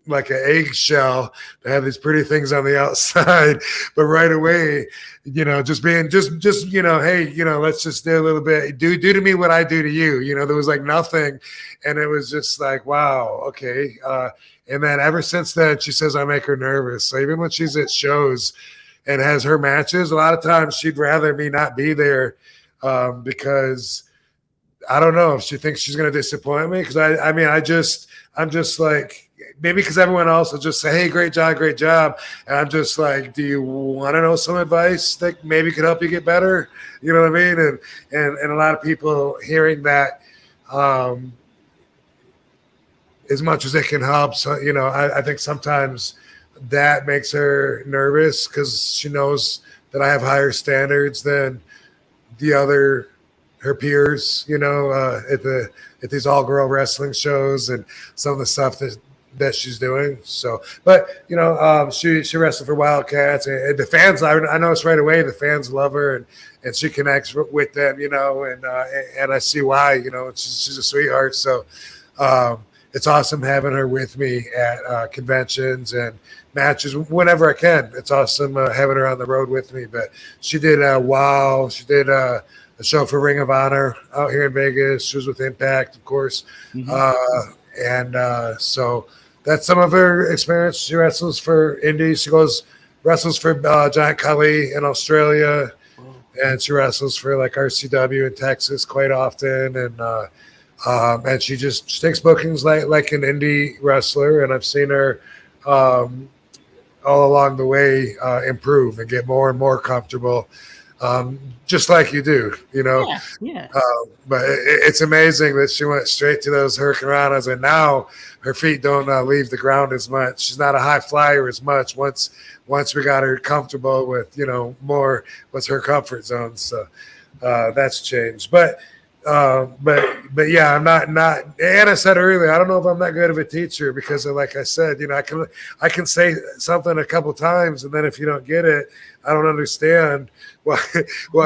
like an eggshell that had these pretty things on the outside. But right away, just being, hey, let's just do a little bit, do to me what I do to you. There was like nothing. And it was just like, wow, okay. And then ever since then, she says I make her nervous. So even when she's at shows and has her matches, a lot of times she'd rather me not be there because I don't know if she thinks she's going to disappoint me. Because I'm just like, maybe because everyone else will just say, hey, great job. And I'm just like, do you want to know some advice that maybe could help you get better? You know what I mean? And a lot of people hearing that, as much as it can help. So, I think sometimes that makes her nervous because she knows that I have higher standards than the other her peers, at these all girl wrestling shows and some of the stuff that she's doing. So, but she wrestled for Wildcats, and the fans, I noticed right away, the fans love her, and she connects with them, and I see why, she's a sweetheart. So it's awesome having her with me at conventions and matches whenever I can. It's awesome having her on the road with me. But she did WOW. She did a show for Ring of Honor out here in Vegas. She was with Impact, of course. Mm-hmm. So that's some of her experience. She wrestles for Indies. She wrestles for Giant Khali in Australia. And she wrestles for like RCW in Texas quite often. And she takes bookings like an indie wrestler. And I've seen her all along the way improve and get more and more comfortable, just like you do, Yeah. But it's amazing that she went straight to those hurricanranas, and now her feet don't leave the ground as much. She's not a high flyer as much once we got her comfortable with more what's her comfort zone. So that's changed. But yeah, I'm not. And I said earlier, I don't know if I'm that good of a teacher because, like I said, I can say something a couple times, and then if you don't get it, I don't understand why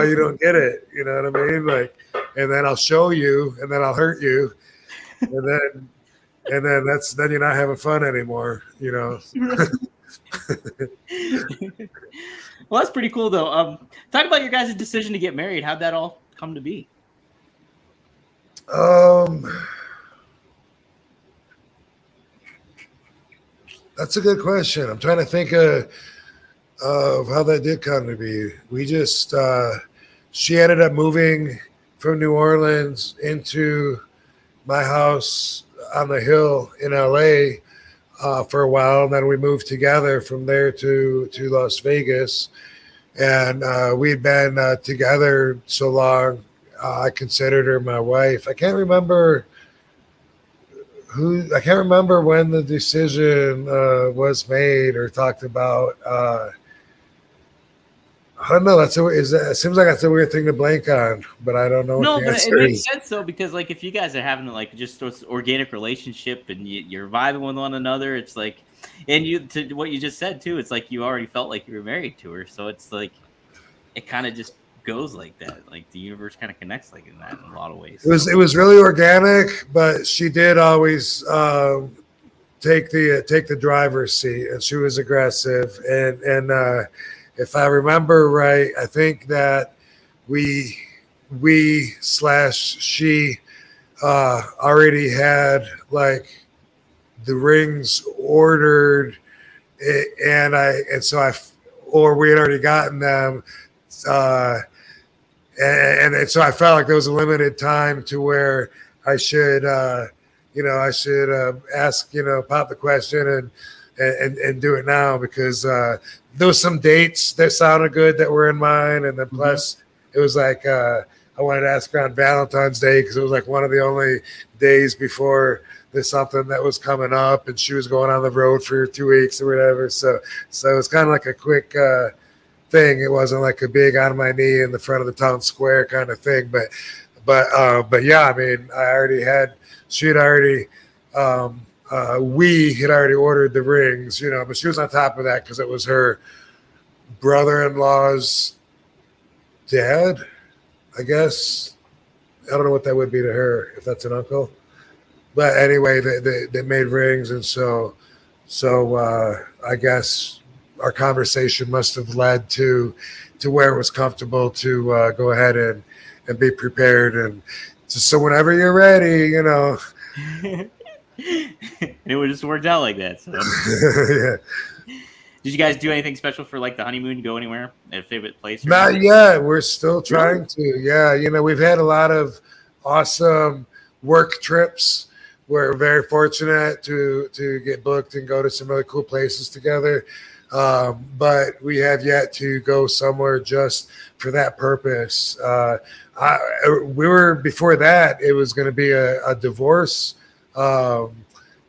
you don't get it. You know what I mean? Like, and then I'll show you, and then I'll hurt you, and then you're not having fun anymore. Well, that's pretty cool, though. Talk about your guys' decision to get married. How'd that all come to be? That's a good question. I'm trying to think of how that did come to be. We just she ended up moving from New Orleans into my house on the hill in LA for a while, and then we moved together from there to Las Vegas, and we'd been together so long. I considered her my wife. I can't remember when the decision was made or talked about. I don't know. It seems like that's a weird thing to blank on, but I don't know. No, but it makes sense though, because like if you guys are having like just this organic relationship and you're vibing with one another, it's like, and to what you just said too, it's like you already felt like you were married to her, so it's like it kind of just goes like that. Like the universe kind of connects like in that in a lot of ways. It was really organic, but she did always take the driver's seat, and she was aggressive. And if I remember right, I think that she already had like the rings ordered, and so we had already gotten them. And so I felt like there was a limited time to where I should, ask, pop the question and do it now, because there was some dates that sounded good that were in mind. And then plus it was like, I wanted to ask her on Valentine's Day because it was like one of the only days before there's something that was coming up, and she was going on the road for 2 weeks or whatever. So it was kind of like a quick, thing. It wasn't like a big on my knee in the front of the town square kind of thing, but yeah, I mean, we had already ordered the rings, but she was on top of that because it was her brother-in-law's dad, I guess. I don't know what that would be to her, if that's an uncle, but anyway, they made rings, and so I guess our conversation must have led to where it was comfortable to go ahead and be prepared. And so whenever you're ready, And it would just worked out like that. So. Yeah. Did you guys do anything special for like the honeymoon? Go anywhere? A favorite place? Not yet. We're still trying to. Yeah. We've had a lot of awesome work trips. We're very fortunate to get booked and go to some really cool places together. But we have yet to go somewhere just for that purpose. Before that, it was going to be a divorce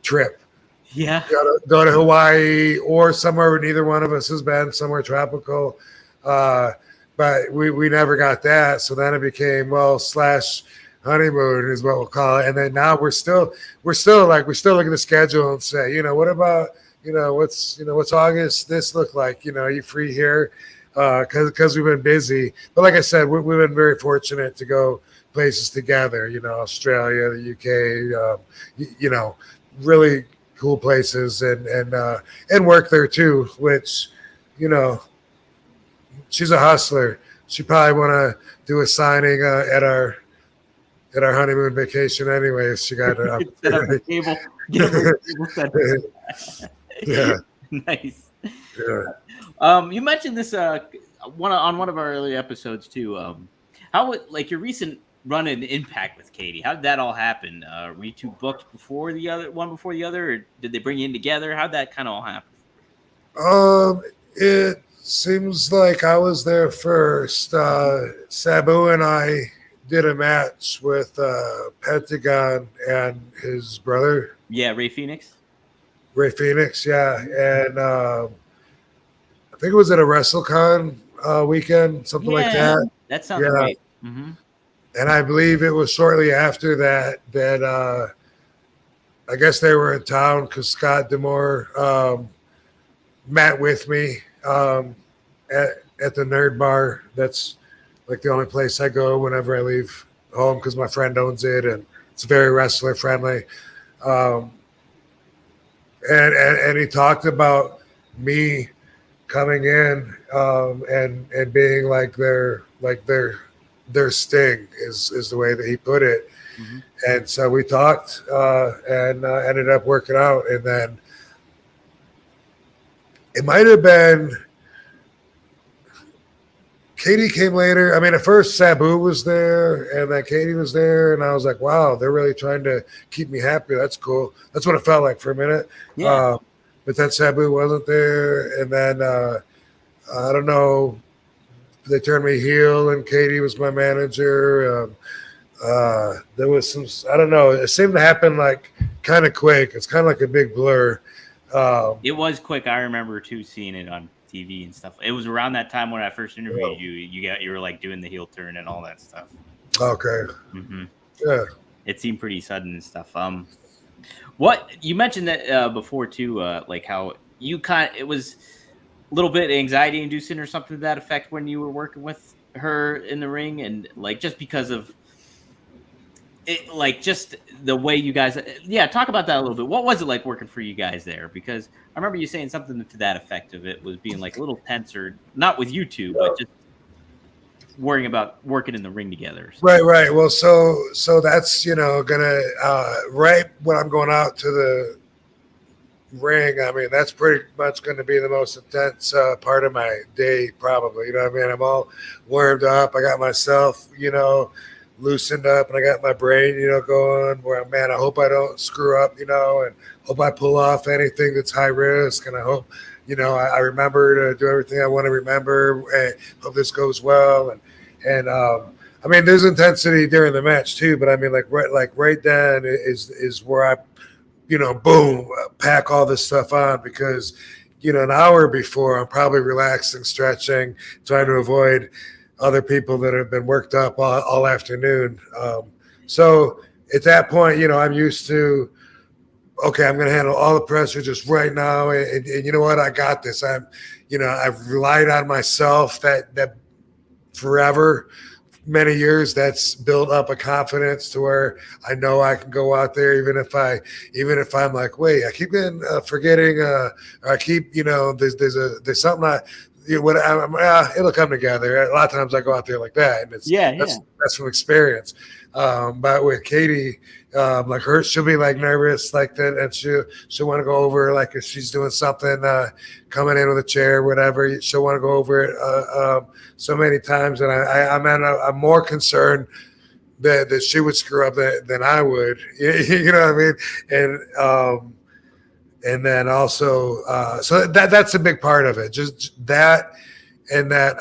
trip. Yeah. Go to Hawaii or somewhere where neither one of us has been, somewhere tropical. but we never got that. So then it became, well, slash honeymoon is what we'll call it. And then now we're still we still look at the schedule and say, what about, what's August this look like? Are you free here? Because we've been busy. But like I said, we've been very fortunate to go places together, Australia, the UK, really cool places, and work there too, which, she's a hustler. She probably want to do a signing at our honeymoon vacation anyway. She got an opportunity. Yeah. Nice. Yeah. You mentioned this on one of our early episodes too. How your recent run in Impact with Katie? How did that all happen? Were you two booked before the other, or did they bring you in together? How'd that kind of all happen? It seems like I was there first. Sabu and I did a match with Pentagon and his brother. Yeah, Ray Phoenix. Yeah, and I think it was at a WrestleCon weekend, something like that. That sounds right. Mm-hmm. And I believe it was shortly after that I guess they were in town because Scott D'Amore met with me at the Nerd Bar. That's like the only place I go whenever I leave home because my friend owns it and it's very wrestler friendly. And he talked about me coming in and being like their Sting is the way that he put it. Mm-hmm. And so we talked and ended up working out. And then it might have been Katie came later. I mean, at first Sabu was there and then Katie was there. And I was like, wow, they're really trying to keep me happy. That's cool. That's what it felt like for a minute. Yeah. But then Sabu wasn't there. And then I don't know, they turned me heel and Katie was my manager. There was some, I don't know, it seemed to happen like kind of quick. It's kind of like a big blur. It was quick. I remember too seeing it on TV and stuff. It was around that time when I first interviewed you. You were like doing the heel turn and all that stuff. Okay. Mm-hmm. Yeah. It seemed pretty sudden and stuff. What you mentioned that before too, like how it was a little bit anxiety inducing or something to that effect when you were working with her in the ring, and like just because of it, like just the way you guys, talk about that a little bit. What was it like working for you guys there? Because I remember you saying something to that effect of it was being like a little tenser, not with you two, but just worrying about working in the ring together. So. Right. Well, so that's gonna right when I'm going out to the ring. I mean, that's pretty much going to be the most intense part of my day, probably. You know what I mean? I'm all warmed up. I got myself, loosened up, and I got my brain, going where, man, I hope I don't screw up, and hope I pull off anything that's high risk. And I hope, I remember to do everything I want to remember and hope this goes well. And I mean, there's intensity during the match too, but I mean, right then is where I, boom, pack all this stuff on because, an hour before I'm probably relaxing, stretching, trying to avoid other people that have been worked up all afternoon. So at that point, I'm used to, okay, I'm going to handle all the pressure just right now. And you know what? I got this. I've relied on myself that forever, many years. That's built up a confidence to where I know I can go out there, even if I'm like, wait, I keep getting forgetting, or I keep, there's something it'll come together. A lot of times I go out there like that, and that's from experience. But with Katie, like her, she'll be like nervous like that, and she'll want to go over, like if she's doing something, coming in with a chair, whatever, she'll want to go over it so many times, and I'm more concerned that she would screw up than I would. You know what I mean? And then also, so that's a big part of it. Just that, and that,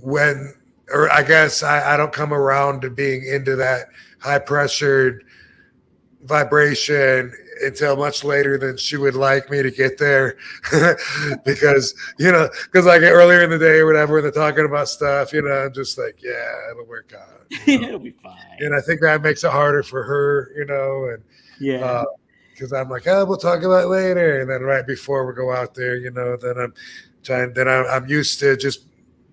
when, or I guess I don't come around to being into that high pressured vibration until much later than she would like me to get there. because like earlier in the day or whatever, when they're talking about stuff, I'm just like, yeah, it'll work out. It'll be fine. And I think that makes it harder for her, and yeah. Because I'm like, oh, we'll talk about it later. And then right before we go out there, then I'm used to just,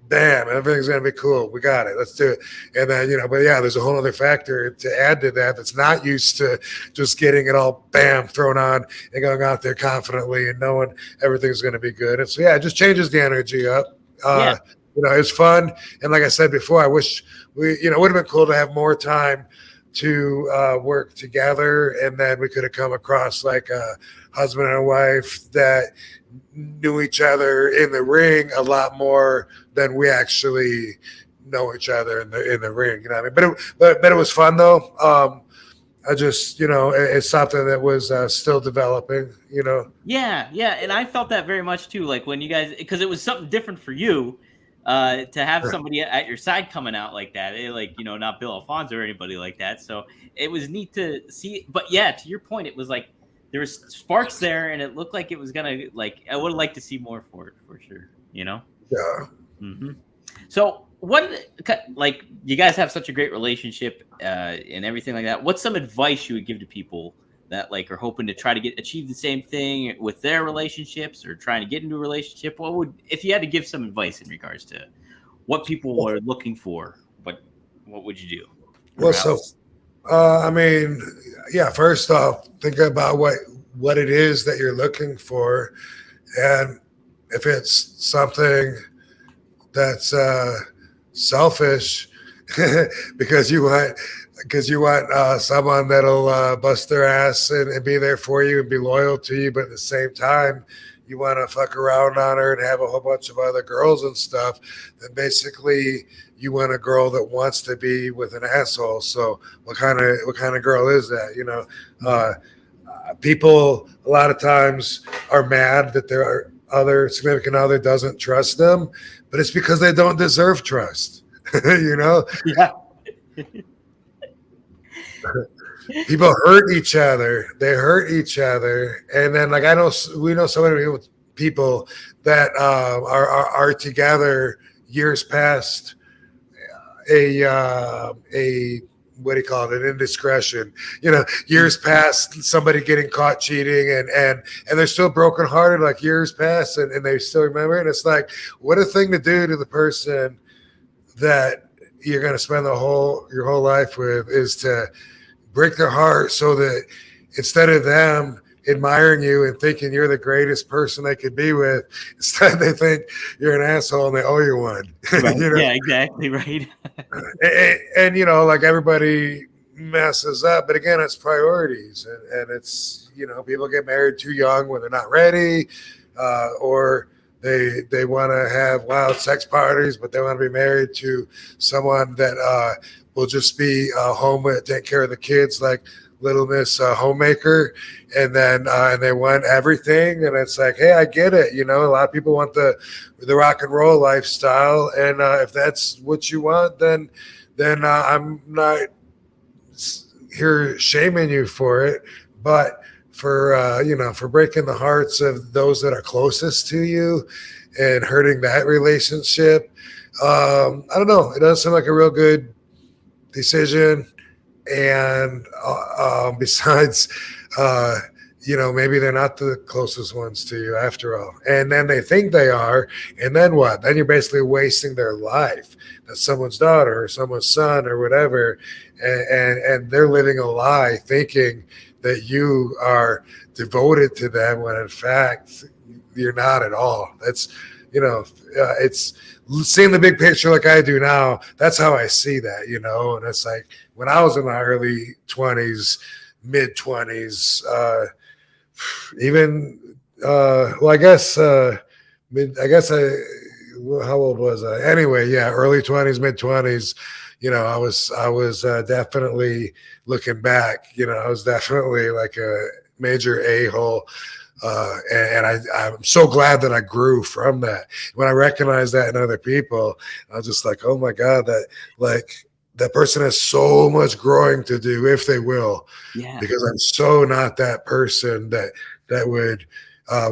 bam, everything's going to be cool. We got it. Let's do it. And then, but yeah, there's a whole other factor to add to that that's not used to just getting it all, bam, thrown on and going out there confidently and knowing everything's going to be good. And so, yeah, it just changes the energy up. It's fun. And like I said before, I wish it would have been cool to have more time to work together, and then we could have come across like a husband and a wife that knew each other in the ring a lot more than we actually know each other in the ring. What I mean? But it was fun though. I just it's something that was still developing. Yeah, and I felt that very much too. Like when you guys, because it was something different for you. To have somebody at your side coming out like that, not Bill Alfonso or anybody like that. So it was neat to see. But yeah, to your point, it was like there was sparks there, and it looked like it was gonna I would have liked to see more for it for sure. Yeah. Mm-hmm. So you guys have such a great relationship and everything like that. What's some advice you would give to people that are hoping to try to achieve the same thing with their relationships or trying to get into a relationship? If you had to give some advice in regards to what people are looking for, what would you do? Well, first off, think about what it is that you're looking for. And if it's something that's selfish because you want someone that'll bust their ass and be there for you and be loyal to you, but at the same time you want to fuck around on her and have a whole bunch of other girls and stuff, then basically you want a girl that wants to be with an asshole. So what kind of girl is that? People a lot of times are mad that their other significant other doesn't trust them, but it's because they don't deserve trust. Yeah. People hurt each other. They hurt each other, and then we know so many people that are together years past a what do you call it, an indiscretion, years past somebody getting caught cheating and they're still brokenhearted, like years past, and they still remember it. And it's like, what a thing to do to the person that you're going to spend your whole life with, is to break their heart so that instead of them admiring you and thinking you're the greatest person they could be with, instead they think you're an asshole and they owe you one. Right. Yeah, exactly right. and everybody messes up, but again, it's priorities, and it's people get married too young when they're not ready, or they want to have wild sex parties, but they want to be married to someone that will just be home with, take care of the kids, like Little Miss Homemaker, and then and they want everything, and it's like, hey, I get it. A lot of people want the rock and roll lifestyle, and if that's what you want, then I'm not here shaming you for it, but for for breaking the hearts of those that are closest to you and hurting that relationship, I don't know. It doesn't seem like a real good decision. And besides, maybe they're not the closest ones to you after all. And then they think they are. And then what? Then you're basically wasting their life. That's someone's daughter or someone's son or whatever. And they're living a lie thinking that you are devoted to them when in fact you're not at all. That's, it's seeing the big picture like I do now. That's how I see that, and it's like when I was in my early 20s, mid 20s, how old was I? Anyway, yeah, early 20s, mid 20s, I was definitely looking back, I was definitely like a major a-hole. And I'm so glad that I grew from that. When I recognized that in other people, I was just like, oh my God, that that person has so much growing to do if they will. Yeah. Because I'm so not that person that would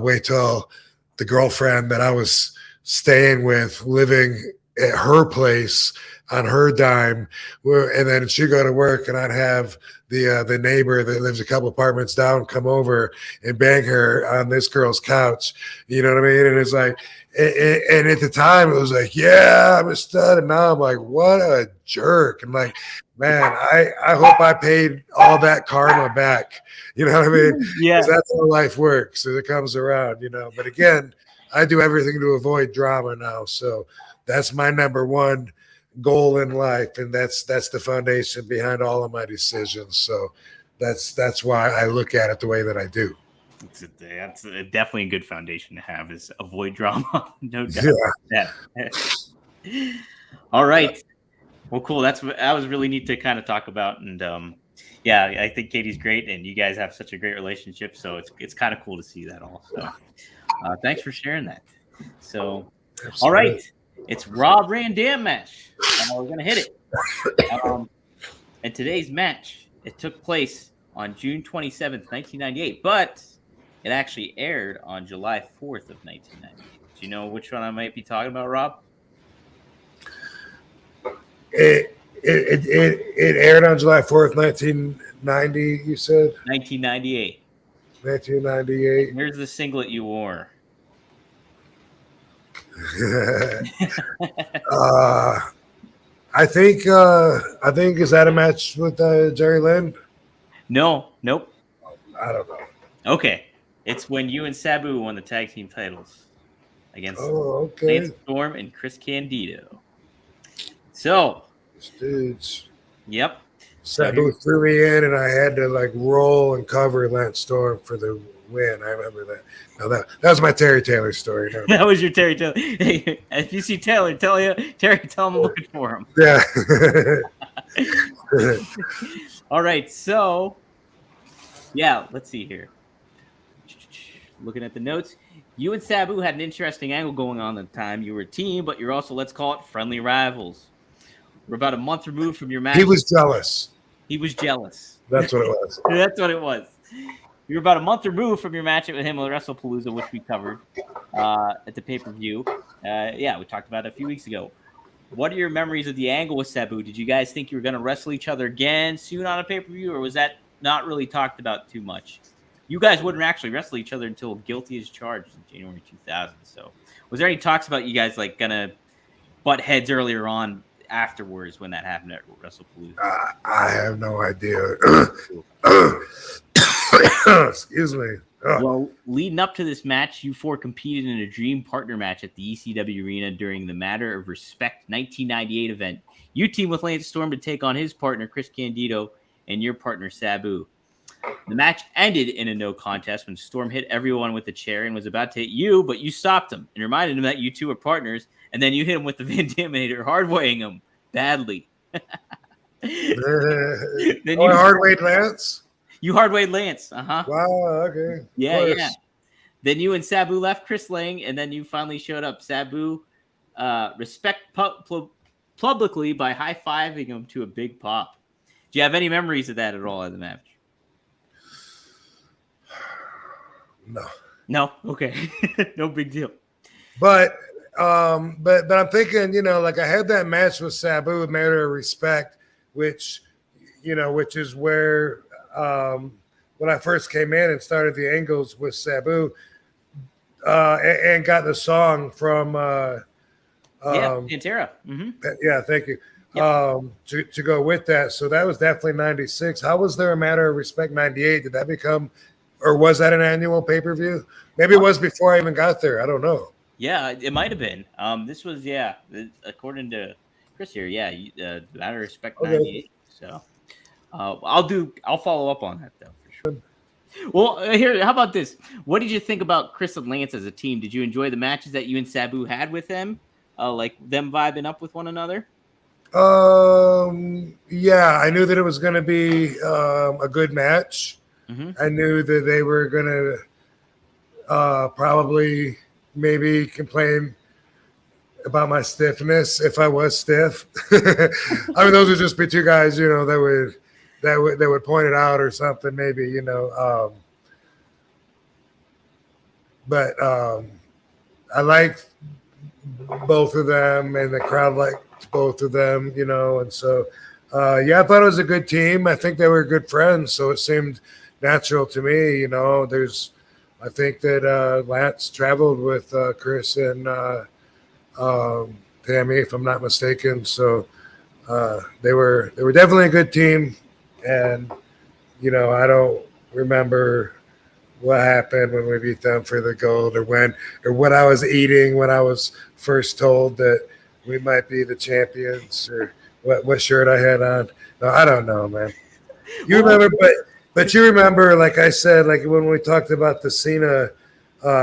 wait till the girlfriend that I was staying with, living at her place on her dime, and then she'd go to work, and I'd have the neighbor that lives a couple apartments down come over and bang her on this girl's couch. You know what I mean? And it's like, and at the time it was like, yeah, I'm a stud, and now I'm like, what a jerk. I'm like, man, I hope I paid all that karma back. You know what I mean? Yeah. Because that's how life works as it comes around, you know. But again, I do everything to avoid drama now. So that's my number one goal in life. And that's the foundation behind all of my decisions. So that's why I look at it the way that I do. That's definitely a good foundation to have, is avoid drama. No doubt. Yeah. All right. Well, cool. That was really neat to kind of talk about. And yeah, I think Katie's great, and you guys have such a great relationship. So it's kind of cool to see that all. So thanks for sharing that. So, Absolutely. All right. It's Rob Ran Dam match. We're going to hit it. And today's match, it took place on June 27th, 1998, but it actually aired on July 4th of 1998. Do you know which one I might be talking about, Rob? It aired on July 4th, 1990, you said? 1998. 1998. Here's the singlet you wore. I think is that a match with Jerry Lynn? No, nope. I don't know. Okay, it's when you and Sabu won the tag team titles against okay. Lance Storm and Chris Candido. So, dudes. Yep. Sabu threw me in, and I had to like roll and cover Lance Storm for the win. I remember that. Now that was my Terry Taylor story. No. That was your Terry Taylor. Hey, if you see Taylor, Terry, tell him I'm looking for him. Yeah. All right. So, yeah, let's see here. Looking at the notes, you and Sabu had an interesting angle going on at the time. You were a team, but you're also, let's call it, friendly rivals. We're about a month removed from your match. He was jealous. He was jealous. That's what it was. That's what it was. You were about a month removed from your match with him at WrestlePalooza, which we covered at the pay-per-view. Yeah, we talked about it a few weeks ago. What are your memories of the angle with Sabu? Did you guys think you were going to wrestle each other again soon on a pay-per-view, or was that not really talked about too much? You guys wouldn't actually wrestle each other until Guilty as Charged in January 2000. So was there any talks about you guys like going to butt heads earlier on afterwards when that happened at WrestlePalooza? I have no idea. Excuse me. Well, leading up to this match, you four competed in a dream partner match at the ECW Arena during the Matter of Respect 1998 event. You teamed with Lance Storm to take on his partner, Chris Candido, and your partner, Sabu. The match ended in a no contest when Storm hit everyone with a chair and was about to hit you, but you stopped him and reminded him that you two were partners, and then you hit him with the Van Daminator, hard-weighing him badly. Hard-weighed Lance? You hard-weighed Lance. Uh-huh. Wow, okay. Yeah. Then you and Sabu left Chris Lang, and then you finally showed up. Sabu respect publicly by high-fiving him to a big pop. Do you have any memories of that at all in the match? No? Okay. No big deal. But I'm thinking, like I had that match with Sabu with Matter of Respect, which is where when I first came in and started the angles with Sabu, and got the song from Pantera. Mm-hmm. Yeah, thank you. Yep. To go with that. So that was definitely 96. How was there a Matter of Respect 98? Did that become, or was that an annual pay-per-view? Maybe it was before I even got there. I don't know. Yeah, it might have been. This was, according to Chris here, Matter of Respect 98. So I'll follow up on that though for sure. Well, here, how about this? What did you think about Chris and Lance as a team? Did you enjoy the matches that you and Sabu had with them? Like them vibing up with one another? Yeah, I knew that it was going to be a good match. Mm-hmm. I knew that they were going to probably maybe complain about my stiffness, if I was stiff. I mean, those would just be two guys, that would point it out or something, maybe, but I liked both of them, and the crowd liked both of them, and so yeah, I thought it was a good team. I think they were good friends, so it seemed natural to me. I think that Lance traveled with Chris and Tammy, if I'm not mistaken. So they were definitely a good team, and I don't remember what happened when we beat them for the gold, or what I was eating when I was first told that we might be the champions, or what shirt I had on. No, I don't know, man. You remember, but you remember, like I said, like when we talked about the Cena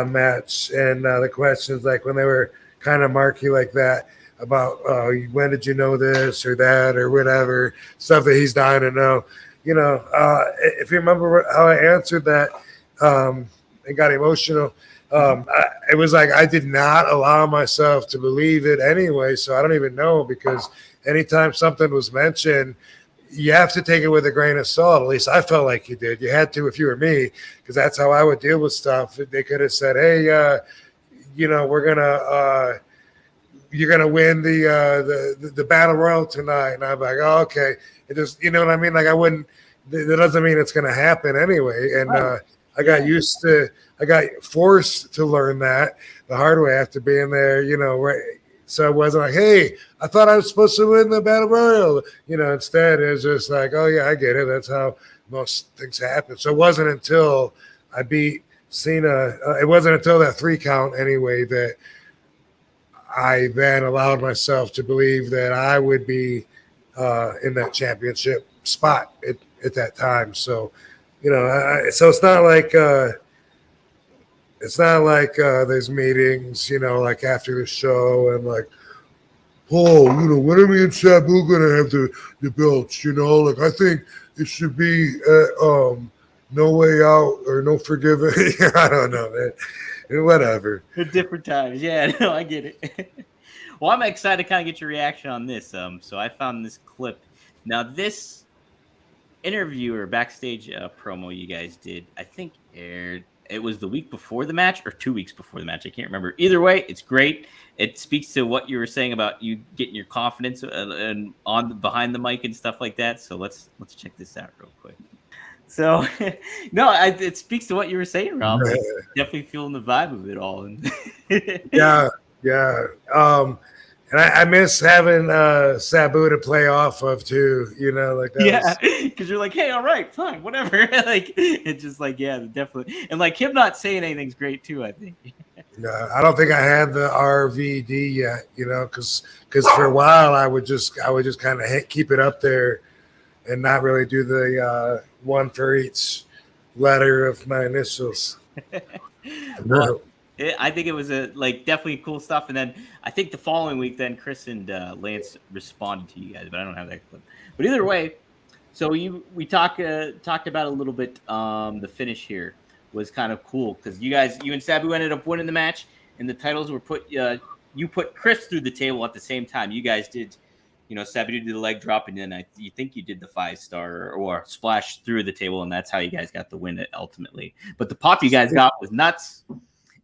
match, and the questions, like when they were kind of marky like that about when did you know this or that or whatever stuff that he's dying to know. If you remember how I answered that, and got emotional. It was like I did not allow myself to believe it anyway, so I don't even know, because anytime something was mentioned, you have to take it with a grain of salt. At least I felt like you did. You had to if you were me, because that's how I would deal with stuff. They could have said, "Hey, we're gonna you're gonna win the battle royal tonight," and I'm like, "Oh, okay." It just, you know what I mean? Like I wouldn't. That doesn't mean it's gonna happen anyway, and. Right. I got forced to learn that the hard way after being there, right. So it wasn't like, hey, I thought I was supposed to win the battle royal. Instead it was just like, oh yeah, I get it. That's how most things happen. So it wasn't until I beat Cena, it wasn't until that 3 count anyway, that I then allowed myself to believe that I would be in that championship spot at that time. So, so it's not like there's meetings, like after the show, and like, oh, when are me and Sabu gonna have the belts? Like I think it should be No Way Out or No Forgiving. I don't know, man. Whatever. At different times, yeah. No, I get it. Well, I'm excited to kind of get your reaction on this. So I found this clip. Now this interview or backstage promo you guys did, I think aired. It was the week before the match or 2 weeks before the match. I can't remember. Either way, it's great. It speaks to what you were saying about you getting your confidence and behind the mic and stuff like that. So let's check this out real quick. So, no, it speaks to what you were saying, Rob. Like, definitely feeling the vibe of it all. And yeah. And I miss having Sabu to play off of too, like that. Yeah, because you're like, hey, all right, fine, whatever. Like it's just like, yeah, definitely. And like him not saying anything's great too, I think. No, I don't think I had the RVD yet, because for a while I would just kind of keep it up there and not really do the one for each letter of my initials. Well, I think it was definitely cool stuff. And then I think the following week, then Chris and Lance responded to you guys, but I don't have that clip. But either way, so we talked about a little bit. The finish here was kind of cool because you and Sabu ended up winning the match, and the titles were put. You put Chris through the table at the same time. You guys did, Sabu did the leg drop, and then you think you did the 5-star or splash through the table, and that's how you guys got the win ultimately. But the pop you guys got was nuts.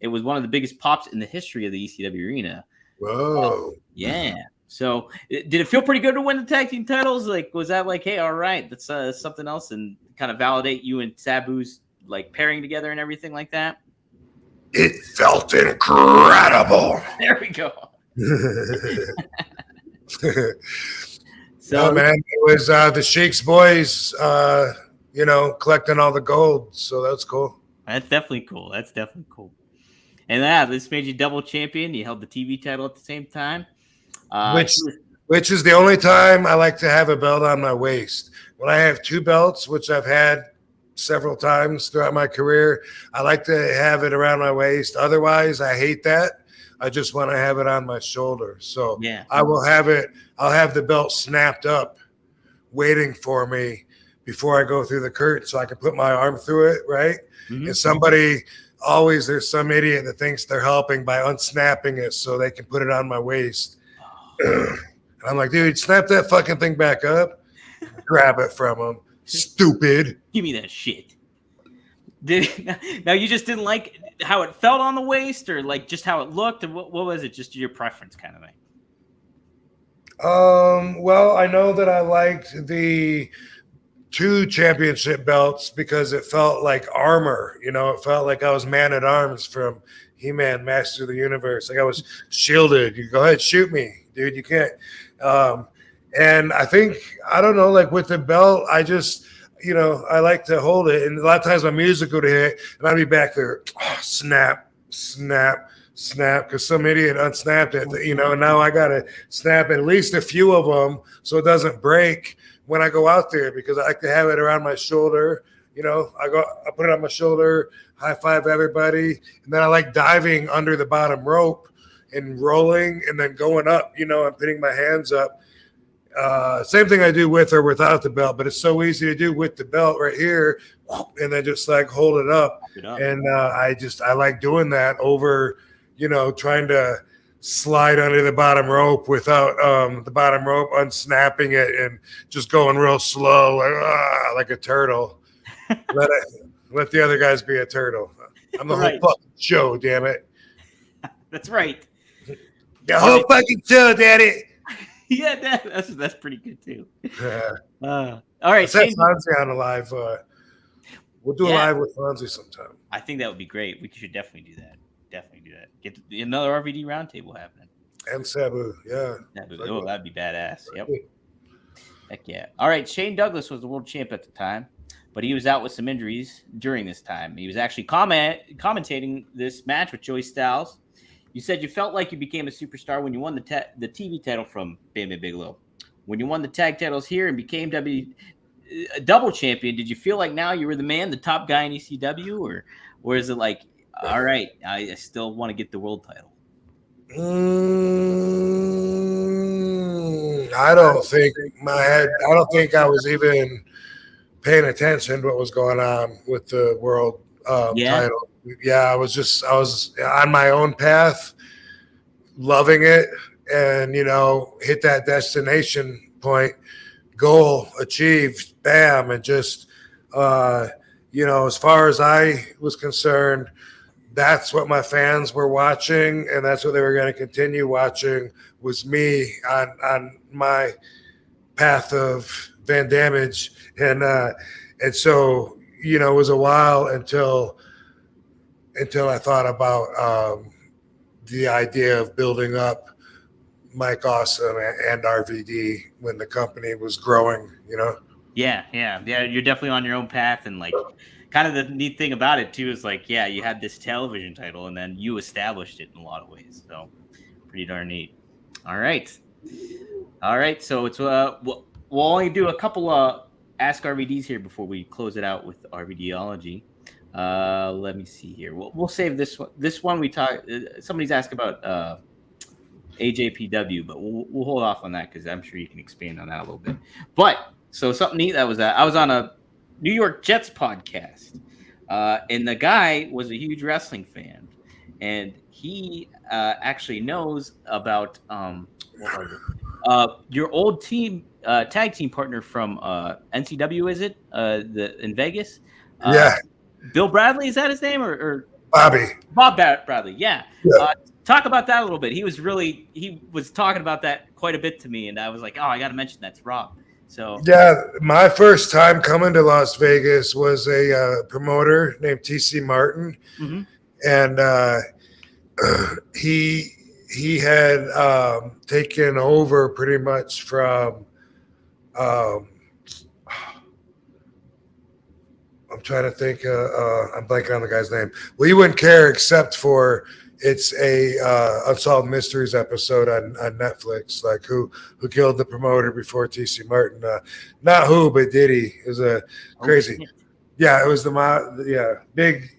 It was one of the biggest pops in the history of the ECW arena. Whoa. Yeah. So did it feel pretty good to win the tag team titles? Like, was that like, hey, all right, that's something else, and kind of validate you and Sabu's like pairing together and everything like that? It felt incredible. There we go. So, man, it was the Sheik's boys, collecting all the gold. So that's cool. That's definitely cool. And yeah, this made you double champion. You held the TV title at the same time. Which is the only time I like to have a belt on my waist. When I have 2 belts, which I've had several times throughout my career, I like to have it around my waist. Otherwise, I hate that. I just want to have it on my shoulder. So yeah. I'll have the belt snapped up waiting for me before I go through the curtain so I can put my arm through it, right? Mm-hmm. And somebody always there's some idiot that thinks they're helping by unsnapping it so they can put it on my waist. And I'm like, dude, snap that fucking thing back up. Grab it from them. Stupid. Give me that shit. Now you just didn't like how it felt on the waist, or like just how it looked, or what was it? Just your preference kind of thing? Well, I know that I liked the 2 championship belts because it felt like armor. You know, it felt like I was man at arms from He-Man, Master of the Universe. Like I was shielded. You go ahead, shoot me, dude. You can't. And I think, I don't know, like with the belt, I just, you know, I like to hold it. And a lot of times my music would hit and I'd be back there, snap, snap, snap, because some idiot unsnapped it, you know, and now I got to snap at least a few of them so it doesn't break when I go out there, because I like to have it around my shoulder. You know, I put it on my shoulder, high five everybody. And then I like diving under the bottom rope and rolling and then going up, you know, and putting my hands up. Same thing I do with or without the belt, but it's so easy to do with the belt right here, and then just like hold it up. And I like doing that over, you know, trying to slide under the bottom rope without the bottom rope unsnapping it and just going real slow, like a turtle. Let the other guys be a turtle. I'm the whole fucking show, damn it. That's right. The whole fucking show, daddy. Yeah, that's pretty good too. All right, Set Fonzie on a live. We'll do a live with Fonzie sometime. I think that would be great. We should definitely do that. Get another RVD roundtable happening. And Sabu, yeah. Oh, that'd be badass. Yep. Heck yeah. All right, Shane Douglas was the world champ at the time, but he was out with some injuries during this time. He was actually commentating this match with Joey Styles. You said you felt like you became a superstar when you won the TV title from Bam Bam Bigelow. When you won the tag titles here and became double champion, did you feel like now you were the man, the top guy in ECW, or is it like, all right, I still want to get the world title? I don't think I was even paying attention to what was going on with the world title. Yeah, I was on my own path, loving it, and, you know, hit that destination point, goal achieved, bam, and just, you know, as far as I was concerned, that's what my fans were watching, and that's what they were going to continue watching, was me on my path of Van Damage, and so, you know, it was a while until I thought about the idea of building up Mike Awesome and RVD when the company was growing, you know? Yeah. You're definitely on your own path. And like, kind of the neat thing about it too is like, yeah, you had this television title and then you established it in a lot of ways. So pretty darn neat. All right. So it's, we'll only do a couple of Ask RVDs here before we close it out with RVDology. Let me see here. We'll save this one. This one we talked. Somebody's asked about AJPW, but we'll hold off on that because I'm sure you can expand on that a little bit. But so something neat that was that I was on a New York Jets podcast, and the guy was a huge wrestling fan, and he actually knows about your old team tag team partner from NCW. Is it in Vegas? Yeah. Bill Bradley, is that his name, or Bobby? Bob Bradley, yeah. Talk about that a little bit. He was talking about that quite a bit to me, and I was like, oh, I got to mention that to Rob. So yeah, my first time coming to Las Vegas was a promoter named TC Martin, and he had taken over pretty much from. I'm trying to think. I'm blanking on the guy's name. Well, you wouldn't care except for it's a Unsolved Mysteries episode on Netflix. Like who killed the promoter before TC Martin? Not who, but did he? It was a crazy. Yeah, it was the big.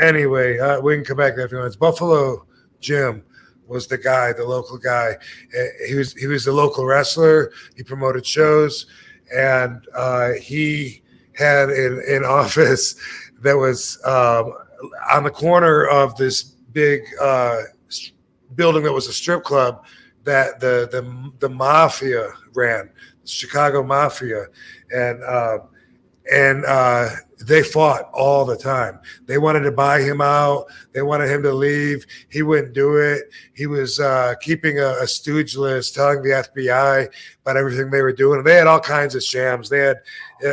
Anyway, we can come back to that if you want. It's Buffalo Jim was the guy, the local guy. He was the local wrestler. He promoted shows, and he had an office that was on the corner of this big building that was a strip club that the mafia ran, the Chicago Mafia, and they fought all the time. They wanted to buy him out. They wanted him to leave. He wouldn't do it. He was keeping a stooge list, telling the FBI about everything they were doing. And they had all kinds of shams. They had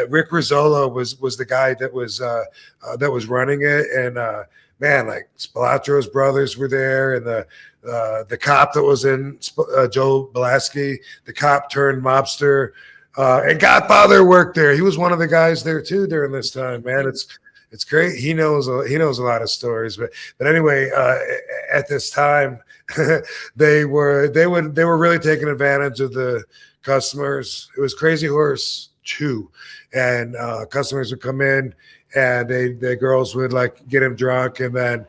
Rick Rizzolo was the guy that was running it, and man, like Spilatro's brothers were there, and the cop that was in Joe Blasky, the cop turned mobster. And Godfather worked there. He was one of the guys there too during this time. Man, it's great. He knows a lot of stories. But anyway, at this time, they were really taking advantage of the customers. It was Crazy Horse 2, and customers would come in, and the girls would like get him drunk, and then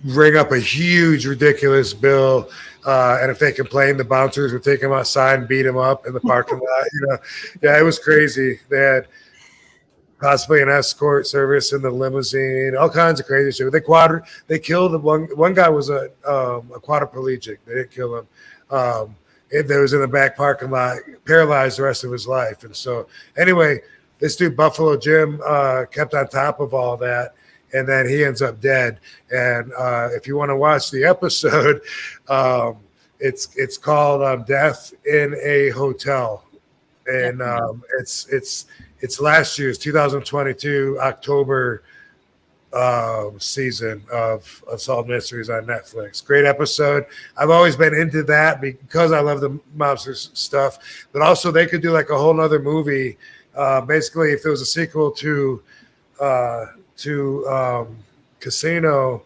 ring up a huge, ridiculous bill. And if they complained, the bouncers would take him outside and beat him up in the parking lot. Yeah, it was crazy. They had possibly an escort service in the limousine, all kinds of crazy shit. They killed one guy was a quadriplegic. They didn't kill him. That was in the back parking lot, paralyzed the rest of his life. And so, anyway, this dude Buffalo Jim kept on top of all that. And then he ends up dead. And if you want to watch the episode, it's called "Death in a Hotel," and it's last year's 2022 October season of Unsolved Mysteries on Netflix. Great episode. I've always been into that because I love the mobster stuff. But also, they could do like a whole nother movie. Basically, if there was a sequel to Casino,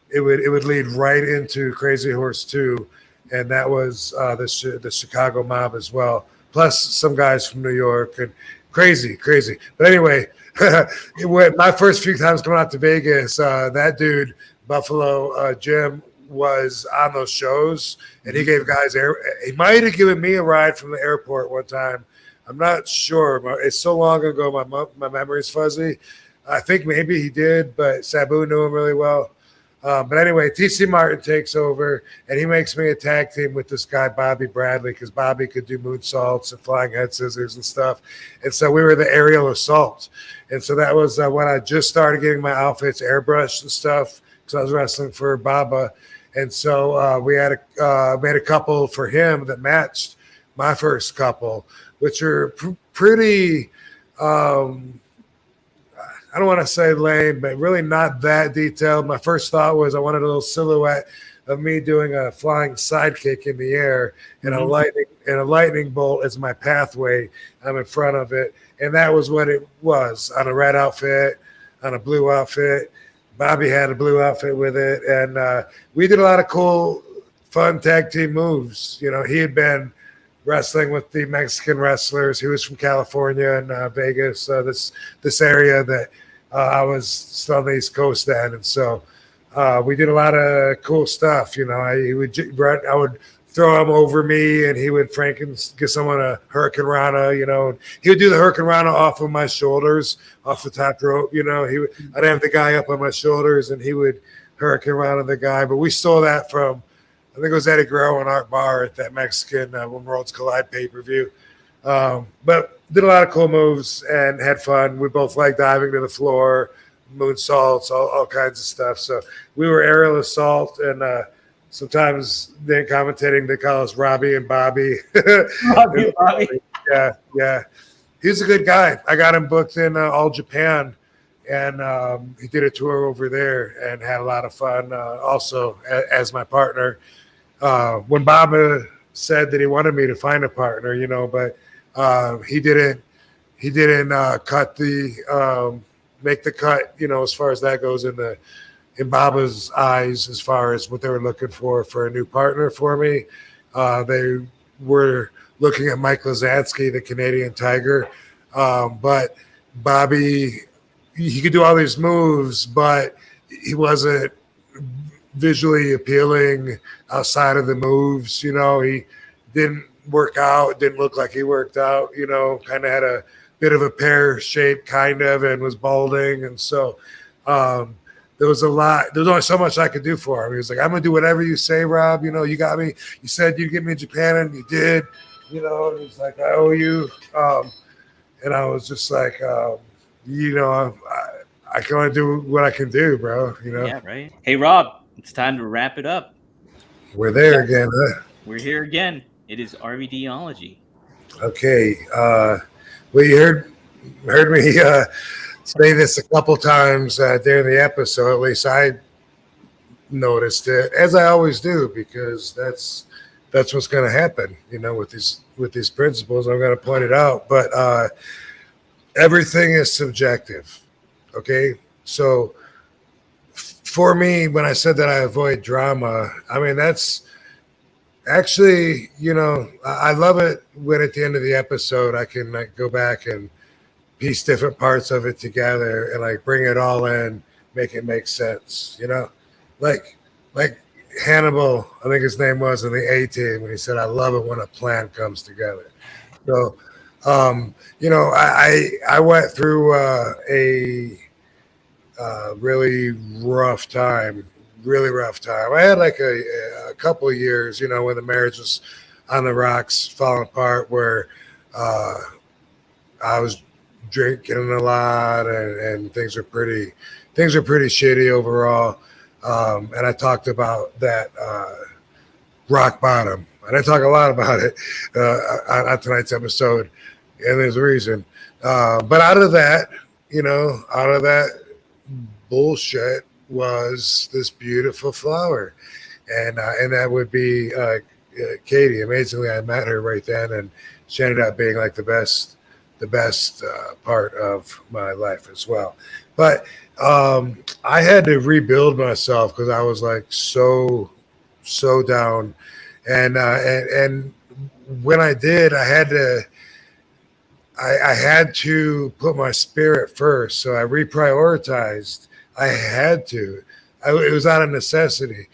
it would lead right into Crazy Horse 2, and that was the Chicago mob as well, plus some guys from New York, and crazy. But anyway, my first few times coming out to Vegas, that dude Buffalo Jim was on those shows, and he gave guys he might have given me a ride from the airport one time. I'm not sure. It's so long ago, my memory's fuzzy. I think maybe he did, but Sabu knew him really well. But anyway, TC Martin takes over, and he makes me a tag team with this guy, Bobby Bradley, because Bobby could do moonsaults and flying head scissors and stuff. And so we were the aerial assault. And so that was when I just started getting my outfits airbrushed and stuff, because I was wrestling for Baba. And so we had made a couple for him that matched my first couple, which are pretty I don't want to say lame, but really not that detailed. My first thought was I wanted a little silhouette of me doing a flying sidekick in the air, and a lightning bolt as my pathway. I'm in front of it, and that was what it was on a red outfit, on a blue outfit. Bobby had a blue outfit with it, and we did a lot of cool, fun tag team moves. He had been wrestling with the Mexican wrestlers. He was from California and Vegas, this area that I was still on the East Coast then, and so we did a lot of cool stuff. I would throw him over me, and he would get someone a Hurricane Rana. And he would do the Hurricane Rana off of my shoulders, off the top rope. I'd have the guy up on my shoulders, and he would Hurricane Rana the guy. But we stole that from, I think it was Eddie Guerrero and Art Barr at that Mexican When Worlds Collide pay-per-view. But did a lot of cool moves and had fun. We both liked diving to the floor, moonsaults, all kinds of stuff. So we were aerial assault, and sometimes they're commentating, they call us Robbie and Bobby. Bobby. Yeah. He's a good guy. I got him booked in All Japan, and he did a tour over there and had a lot of fun also as my partner. When Baba said that he wanted me to find a partner, but he didn't make the cut, as far as that goes in Baba's eyes, as far as what they were looking for a new partner for me. They were looking at Mike Lazansky, the Canadian Tiger. But Bobby, he could do all these moves, but he wasn't visually appealing outside of the moves. He didn't work out, didn't look like he worked out, kind of had a bit of a pear shape kind of, and was balding. And so there was a lot. There was only so much I could do for him. He was like, I'm gonna do whatever you say, Rob. You know, you got me. You said you'd get me in Japan, and you did. You know, and he's like, I owe you. And I was just like, you know, I can only do what I can do, bro. You know. Yeah, right. Hey, Rob, it's time to wrap it up. We're there again. Huh? We're here again. It is RVDology. Okay. Well, you heard me say this a couple times during the episode. At least I noticed it, as I always do, because that's what's going to happen. You know, with these principles, I'm going to point it out. But everything is subjective. Okay, so for me, when I said that I avoid drama, I mean that's actually, you know, I love it when at the end of the episode I can like go back and piece different parts of it together and like bring it all in, make it make sense, you know, like Hannibal, I think his name was in the A-Team, when he said, "I love it when a plan comes together." So, you know, I went through a really rough time. I had like a couple of years, you know, when the marriage was on the rocks, falling apart, where I was drinking a lot, and things are pretty shitty overall. And I talked about that rock bottom, and I talk a lot about it on tonight's episode, and there's a reason. But out of that bullshit was this beautiful flower, and that would be Katie. Amazingly, I met her right then, and she ended up being like the best part of my life as well. But I had to rebuild myself because I was like so down, and when I did, I had to put my spirit first. So I reprioritized. I had to. It was out of necessity,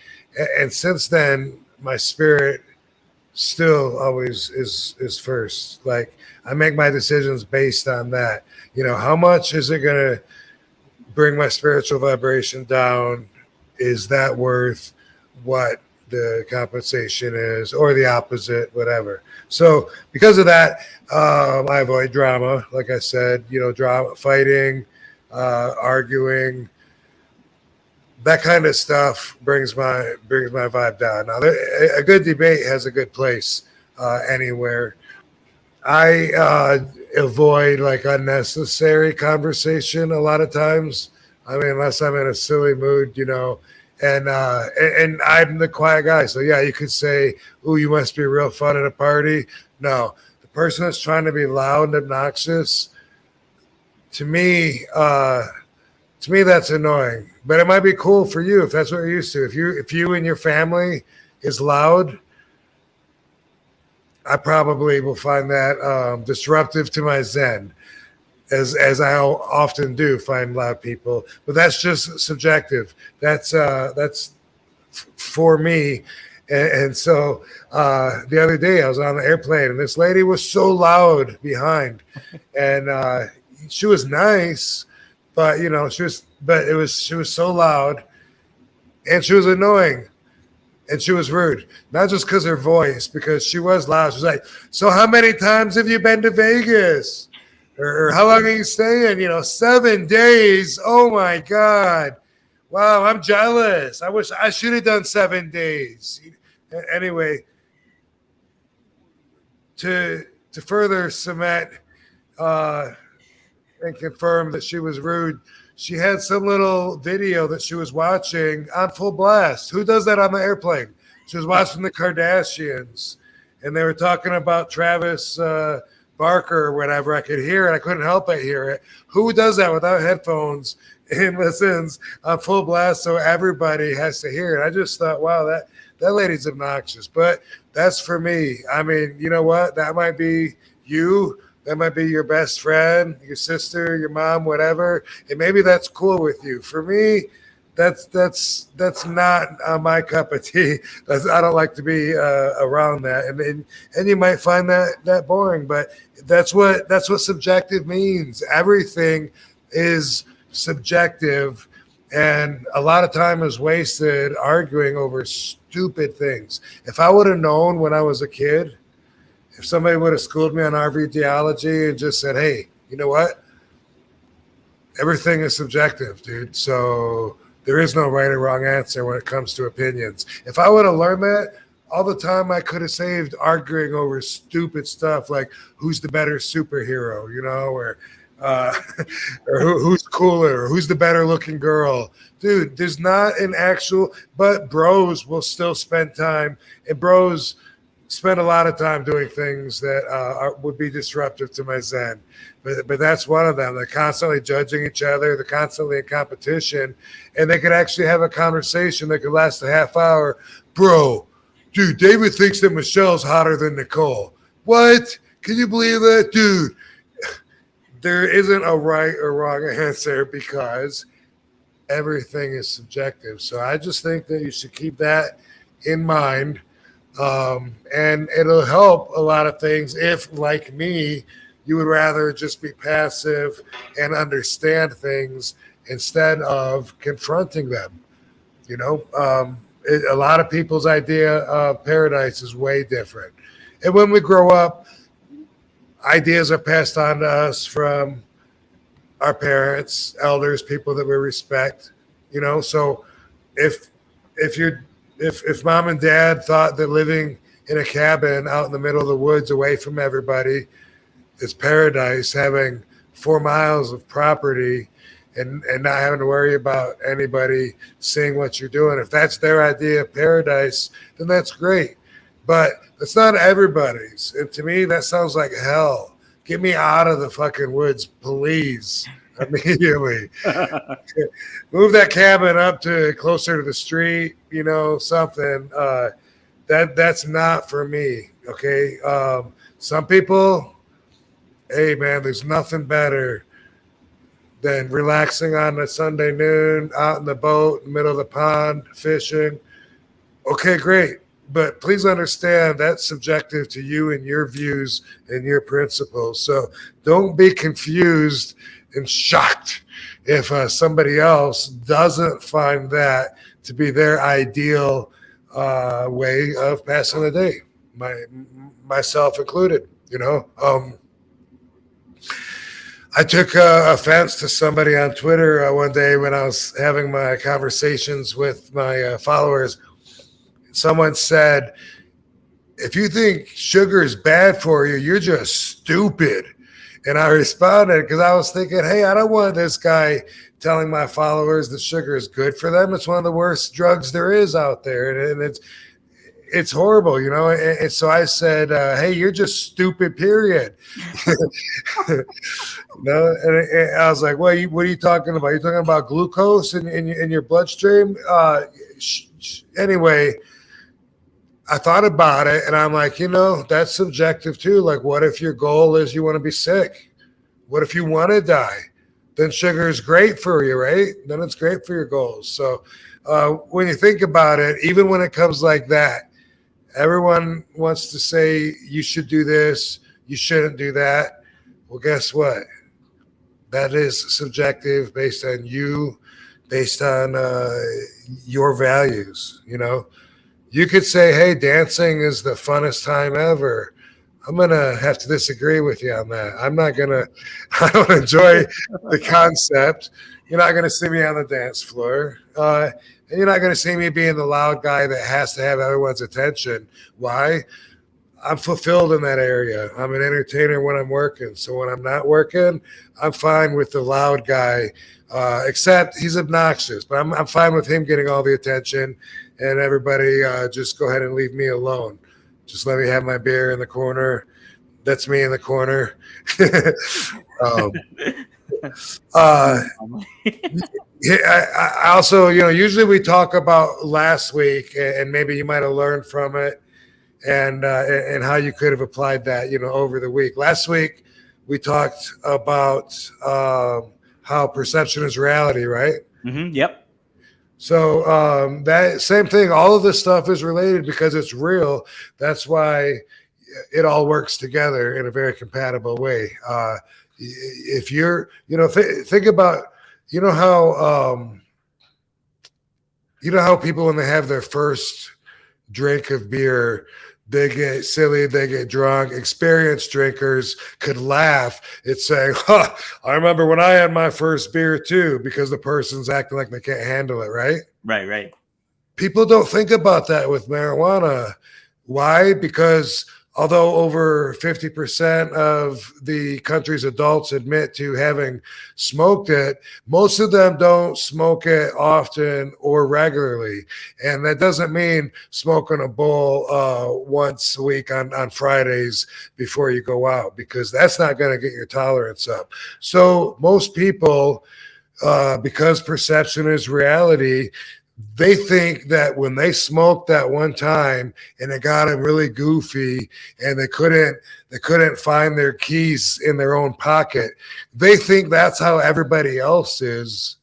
and since then, my spirit still always is first. Like, I make my decisions based on that. You know, how much is it going to bring my spiritual vibration down? Is that worth what the compensation is, or the opposite, whatever? So because of that, I avoid drama. Like I said, you know, drama, fighting, arguing, that kind of stuff brings my vibe down. Now, a good debate has a good place anywhere. I avoid like unnecessary conversation a lot of times. I mean, unless I'm in a silly mood, you know, and I'm the quiet guy. So yeah, you could say, "Ooh, you must be real fun at a party." No, the person that's trying to be loud and obnoxious, to me, that's annoying. But it might be cool for you if that's what you're used to. If you and your family is loud, I probably will find that disruptive to my zen, as I often do find loud people. But that's just subjective. That's for me. And so the other day I was on the airplane, and this lady was so loud behind, and she was nice, but you know, she was so loud, and she was annoying. And she was rude, not just because her voice, because she was loud. She was like, "So how many times have you been to Vegas? Or how long are you staying? You know, 7 days. Oh my God. Wow, I'm jealous. I wish I should have done 7 days." Anyway, to further cement and confirm that she was rude, she had some little video that she was watching on full blast. Who does that on the airplane? She was watching the Kardashians, and they were talking about Travis Barker or whatever. I could hear it. I couldn't help but hear it. Who does that without headphones and listens on full blast so everybody has to hear it? I just thought, wow, that lady's obnoxious. But that's for me. I mean, you know what? That might be you. That might be your best friend, your sister, your mom, whatever. And maybe that's cool with you. For me, that's not my cup of tea. I don't like to be around that. And you might find that boring, but that's what subjective means. Everything is subjective, And a lot of time is wasted arguing over stupid things. If I would have known when I was a kid, if somebody would have schooled me on RV theology and just said, hey, you know what? Everything is subjective, dude. So there is no right or wrong answer when it comes to opinions. If I would have learned that, all the time I could have saved arguing over stupid stuff like who's the better superhero, you know, or or who's cooler, or who's the better looking girl. Dude, there's not an actual, but bros will still spend time, and bros spend a lot of time doing things that would be disruptive to my zen. But that's one of them. They're constantly judging each other. They're constantly in competition, and they could actually have a conversation that could last a half hour. Bro, dude, David thinks that Michelle's hotter than Nicole. What? Can you believe that? Dude, there isn't a right or wrong answer because everything is subjective. So I just think that you should keep that in mind. And it'll help a lot of things if, like me, you would rather just be passive and understand things instead of confronting them. You know, a lot of people's idea of paradise is way different. And when we grow up, ideas are passed on to us from our parents, elders, people that we respect, you know. So if mom and dad thought that living in a cabin out in the middle of the woods away from everybody is paradise, having 4 miles of property and not having to worry about anybody seeing what you're doing, if that's their idea of paradise, then that's great. But it's not everybody's. And to me, that sounds like hell. Get me out of the fucking woods, please, immediately. Move that cabin up to closer to the street, you know, something. That's not for me, okay? Some people, hey, man, there's nothing better than relaxing on a Sunday noon, out in the boat, in the middle of the pond, fishing. Okay, great. But please understand that's subjective to you and your views and your principles. So don't be confused and shocked if somebody else doesn't find that to be their ideal way of passing the day, myself included. You know, I took offense to somebody on Twitter one day when I was having my conversations with my followers. Someone said, if you think sugar is bad for you, you're just stupid. And I responded because I was thinking, hey, I don't want this guy telling my followers that sugar is good for them. It's one of the worst drugs there is out there. And it's horrible, you know? And so I said, hey, you're just stupid, period. No, and I was like, what are you talking about? You're talking about glucose in your bloodstream? Anyway, I thought about it and I'm like, you know, that's subjective too. Like, what if your goal is you want to be sick? What if you want to die? Then sugar is great for you, right? Then it's great for your goals. So when you think about it, even when it comes like that, everyone wants to say you should do this, you shouldn't do that. Well, guess what? That is subjective based on you, based on your values, you know. You could say, hey, dancing is the funnest time ever. I'm going to have to disagree with you on that. I don't enjoy the concept. You're not going to see me on the dance floor. And you're not going to see me being the loud guy that has to have everyone's attention. Why? I'm fulfilled in that area. I'm an entertainer when I'm working. So when I'm not working, I'm fine with the loud guy, except he's obnoxious. But I'm fine with him getting all the attention. And everybody just go ahead and leave me alone. Just let me have my beer in the corner. That's me in the corner. I also, you know, usually we talk about last week and maybe you might have learned from it and how you could have applied that, you know, over the week. Last week we talked about how perception is reality, right? Mm-hmm, yep. So that same thing, all of this stuff is related because it's real. That's why it all works together in a very compatible way. If you're, you know, think about, you know how You know how people, when they have their first drink of beer, they get silly, they get drunk. Experienced drinkers could laugh at saying, huh, I remember when I had my first beer too, because the person's acting like they can't handle it, right? Right. People don't think about that with marijuana. Why? Because although over 50% of the country's adults admit to having smoked it, most of them don't smoke it often or regularly. And that doesn't mean smoking a bowl once a week on Fridays before you go out, because that's not going to get your tolerance up. So most people, because perception is reality, they think that when they smoked that one time and it got them really goofy and they couldn't find their keys in their own pocket, they think that's how everybody else is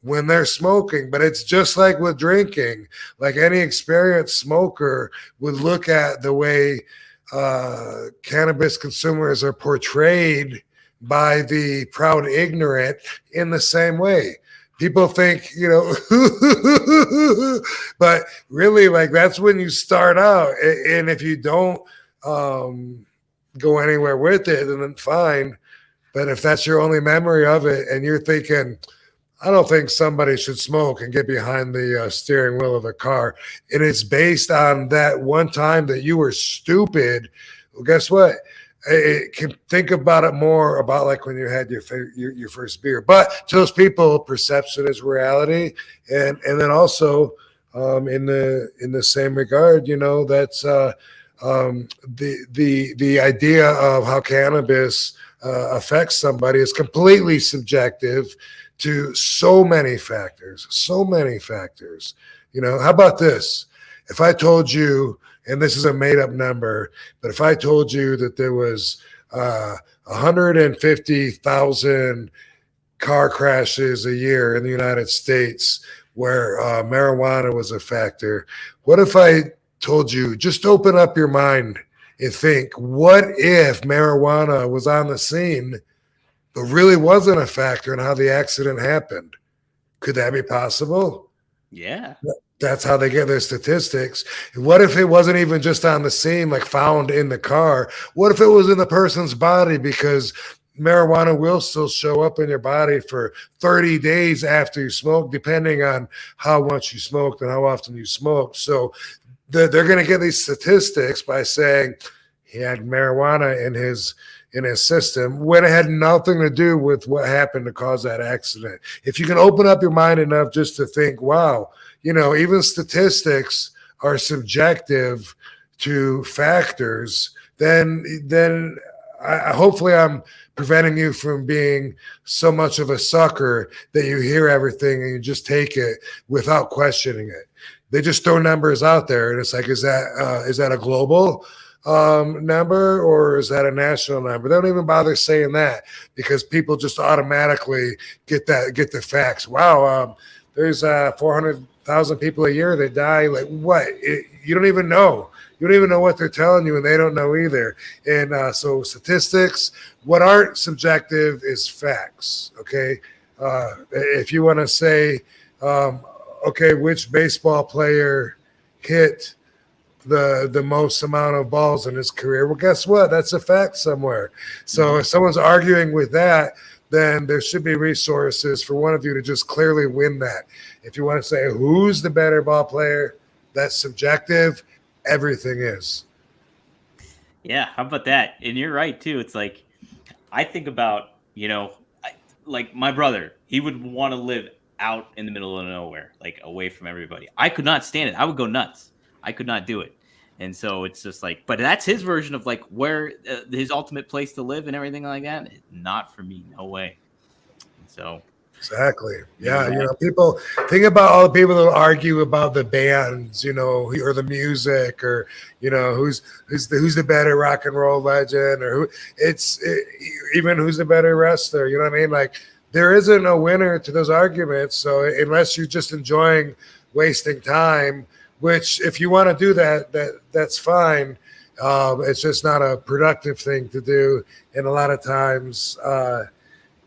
when they're smoking. But it's just like with drinking. Like any experienced smoker would look at the way cannabis consumers are portrayed by the proud ignorant in the same way. People think, but really, like, that's when you start out. And if you don't go anywhere with it, then fine. But if that's your only memory of it and you're thinking, I don't think somebody should smoke and get behind the steering wheel of a car, and it's based on that one time that you were stupid, well, guess what? It can think about it more about like when you had your first beer. But to those people, perception is reality, and then also in the same regard, that's the idea of how cannabis affects somebody is completely subjective to so many factors. How about this? If I told you, and this is a made-up number, but if I told you that there was 150,000 car crashes a year in the United States where marijuana was a factor, what if I told you, just open up your mind and think, what if marijuana was on the scene but really wasn't a factor in how the accident happened? Could that be possible? Yeah. That's how they get their statistics. What if it wasn't even just on the scene, like found in the car? What if it was in the person's body? Because marijuana will still show up in your body for 30 days after you smoke, depending on how much you smoked and how often you smoked. So they're going to get these statistics by saying he had marijuana in his system when it had nothing to do with what happened to cause that accident. If you can open up your mind enough just to think, wow, even statistics are subjective to factors, then hopefully I'm preventing you from being so much of a sucker that you hear everything and you just take it without questioning it. They just throw numbers out there, and it's like, is that a global number or is that a national number? They don't even bother saying that because people just automatically get the facts. Wow, there's 400,000 people a year that die. Like what? You don't even know. You don't even know what they're telling you, and they don't know either. And so statistics, what aren't subjective is facts. Okay, if you want to say, okay, which baseball player hit the most amount of balls in his career? Well, guess what? That's a fact somewhere. So if someone's arguing with that, then there should be resources for one of you to just clearly win that. If you want to say who's the better ball player, that's subjective. Everything is. Yeah, how about that? And you're right too. It's like I think about, like my brother, he would want to live out in the middle of nowhere, like away from everybody. I could not stand it. I would go nuts. I could not do it. And so it's just like, but that's his version of like where his ultimate place to live and everything like that. Not for me. No way. So. Exactly. Yeah. People think about all the people that argue about the bands, or the music, or who's the better rock and roll legend, or even who's the better wrestler. You know what I mean? Like there isn't a winner to those arguments. So unless you're just enjoying wasting time, which if you want to do that's fine. It's just not a productive thing to do, and a lot of times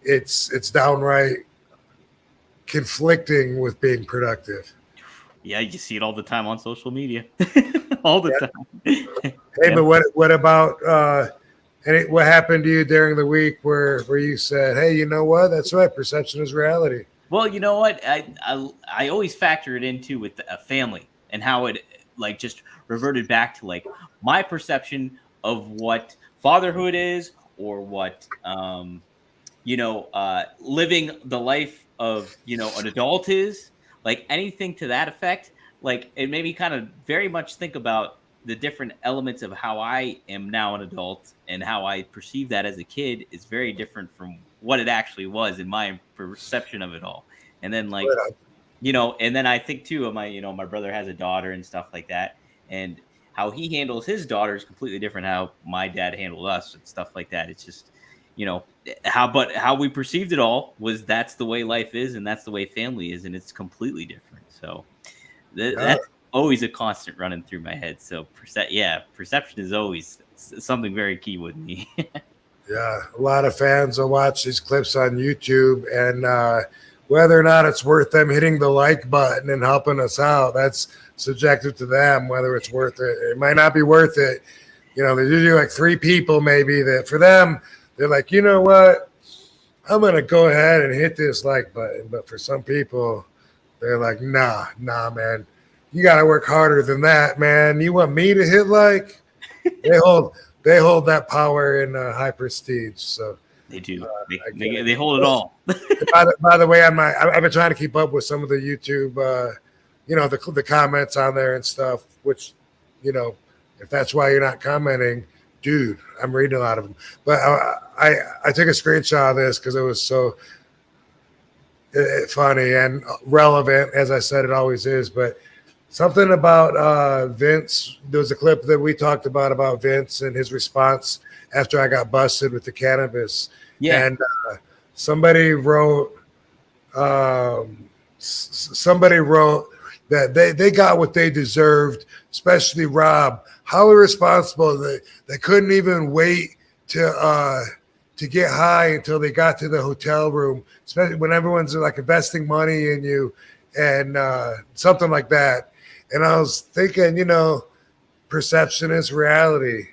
it's downright conflicting with being productive. Yeah, you see it all the time on social media, all the time. Hey, Yeah. but what about what happened to you during the week where you said, "Hey, you know what? That's right. Perception is reality." Well, you know what? I always factor it into with a family and how it like just reverted back to like my perception of what fatherhood is or what living the life of an adult is, like anything to that effect. Like it made me kind of very much think about the different elements of how I am now an adult and how I perceive that as a kid is very different from what it actually was in my perception of it all. And then like Right on. and then I think too of my brother has a daughter and stuff like that, and how he handles his daughter is completely different how my dad handled us and stuff like that. It's just, how we perceived it all was that's the way life is and that's the way family is, and it's completely different. So Yeah. that's always a constant running through my head. So perception is always something very key with me. Yeah, a lot of fans will watch these clips on YouTube, and whether or not it's worth them hitting the like button and helping us out, that's subjective to them. Whether it's worth it, it might not be worth it. There's usually like 3 people maybe that for them, they're like, you know what, I'm gonna go ahead and hit this like button. But for some people, they're like, nah, man, you gotta work harder than that, man. You want me to hit like? They hold that power in high prestige. So They do. They hold it all. by the way, I've been trying to keep up with some of the YouTube, the comments on there and stuff. Which, if that's why you're not commenting, dude, I'm reading a lot of them. But I took a screenshot of this because it was so funny and relevant, as I said, it always is. But something about Vince. There was a clip that we talked about Vince and his response after I got busted with the cannabis. Yeah. And somebody wrote that they got what they deserved, especially Rob. How irresponsible they couldn't even wait to get high until they got to the hotel room, especially when everyone's like investing money in you and something like that. And I was thinking, perception is reality.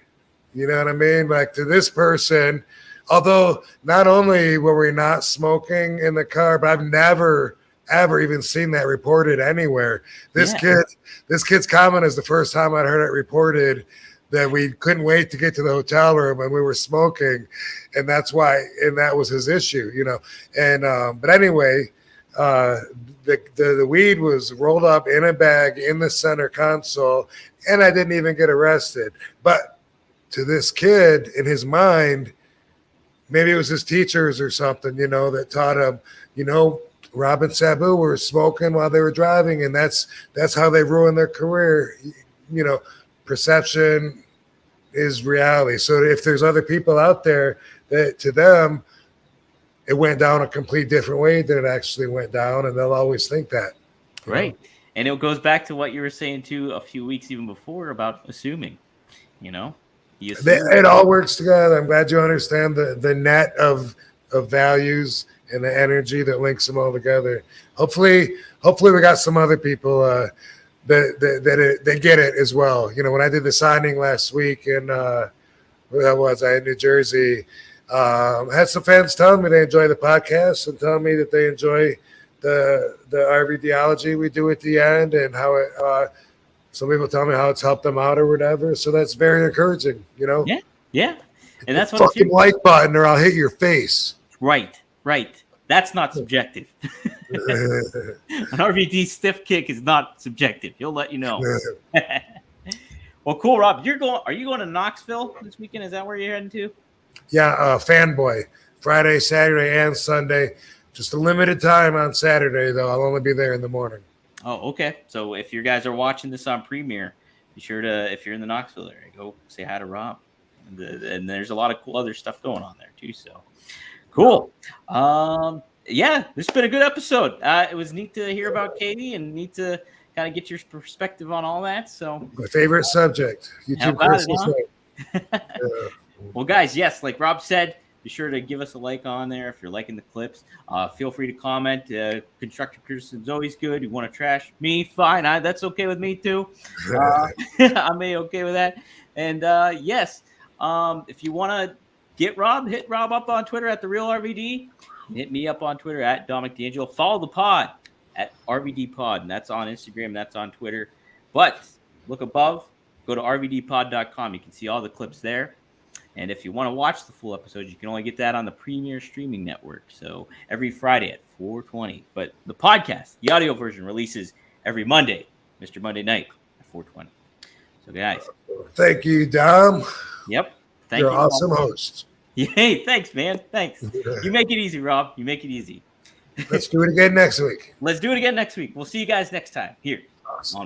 You know what I mean? Like to this person, although not only were we not smoking in the car, but I've never, ever even seen that reported anywhere. This kid's comment is the first time I'd heard it reported that we couldn't wait to get to the hotel room and we were smoking. And that's why, and that was his issue, And, but anyway, the weed was rolled up in a bag in the center console, and I didn't even get arrested. But to this kid, in his mind, maybe it was his teachers or something, that taught him, Rob and Sabu were smoking while they were driving, and that's how they ruined their career. Perception is reality. So if there's other people out there that to them, it went down a complete different way than it actually went down, and they'll always think that. Right. And it goes back to what you were saying too a few weeks even before about assuming, it all works together. I'm glad you understand the net of values and the energy that links them all together. Hopefully we got some other people that get it as well. When I did the signing last week in where was I in New Jersey, I had some fans telling me they enjoy the podcast and telling me that they enjoy the RV theology we do at the end and how it. Some people tell me how it's helped them out or whatever. So that's very encouraging, Yeah. And that's what fucking like button or I'll hit your face. Right. That's not subjective. An RVD stiff kick is not subjective. He'll let you know. Well, cool, Rob. Are you going to Knoxville this weekend? Is that where you're heading to? Yeah, Fanboy. Friday, Saturday, and Sunday. Just a limited time on Saturday, though. I'll only be there in the morning. Oh, okay. So if you guys are watching this on Premiere, be sure to, if you're in the Knoxville area, go say hi to Rob. And there's a lot of cool other stuff going on there too. So cool. Yeah, this has been a good episode. It was neat to hear about Katie and neat to kind of get your perspective on all that. So my favorite subject. YouTube Christmas. Well, guys, yes, like Rob said, be sure to give us a like on there if you're liking the clips. Feel free to comment. Constructive criticism is always good. You want to trash me? Fine. That's okay with me too. I'm okay with that. And yes, if you want to get Rob, hit Rob up on Twitter at The Real RVD. Hit me up on Twitter at Dominic D'Angelo. Follow the pod at RVD Pod, and that's on Instagram, that's on Twitter. But look above, go to rvdpod.com. You can see all the clips there. And if you want to watch the full episode, you can only get that on the Premier Streaming Network. So every Friday at 4:20. But the podcast, the audio version, releases every Monday, Mr. Monday Night at 4:20. So guys, thank you, Dom. Yep. Thank You're you. an awesome host. Hey, thanks, man. Thanks. You make it easy, Rob. You make it easy. Let's do it again next week. Let's do it again next week. We'll see you guys next time here Awesome. on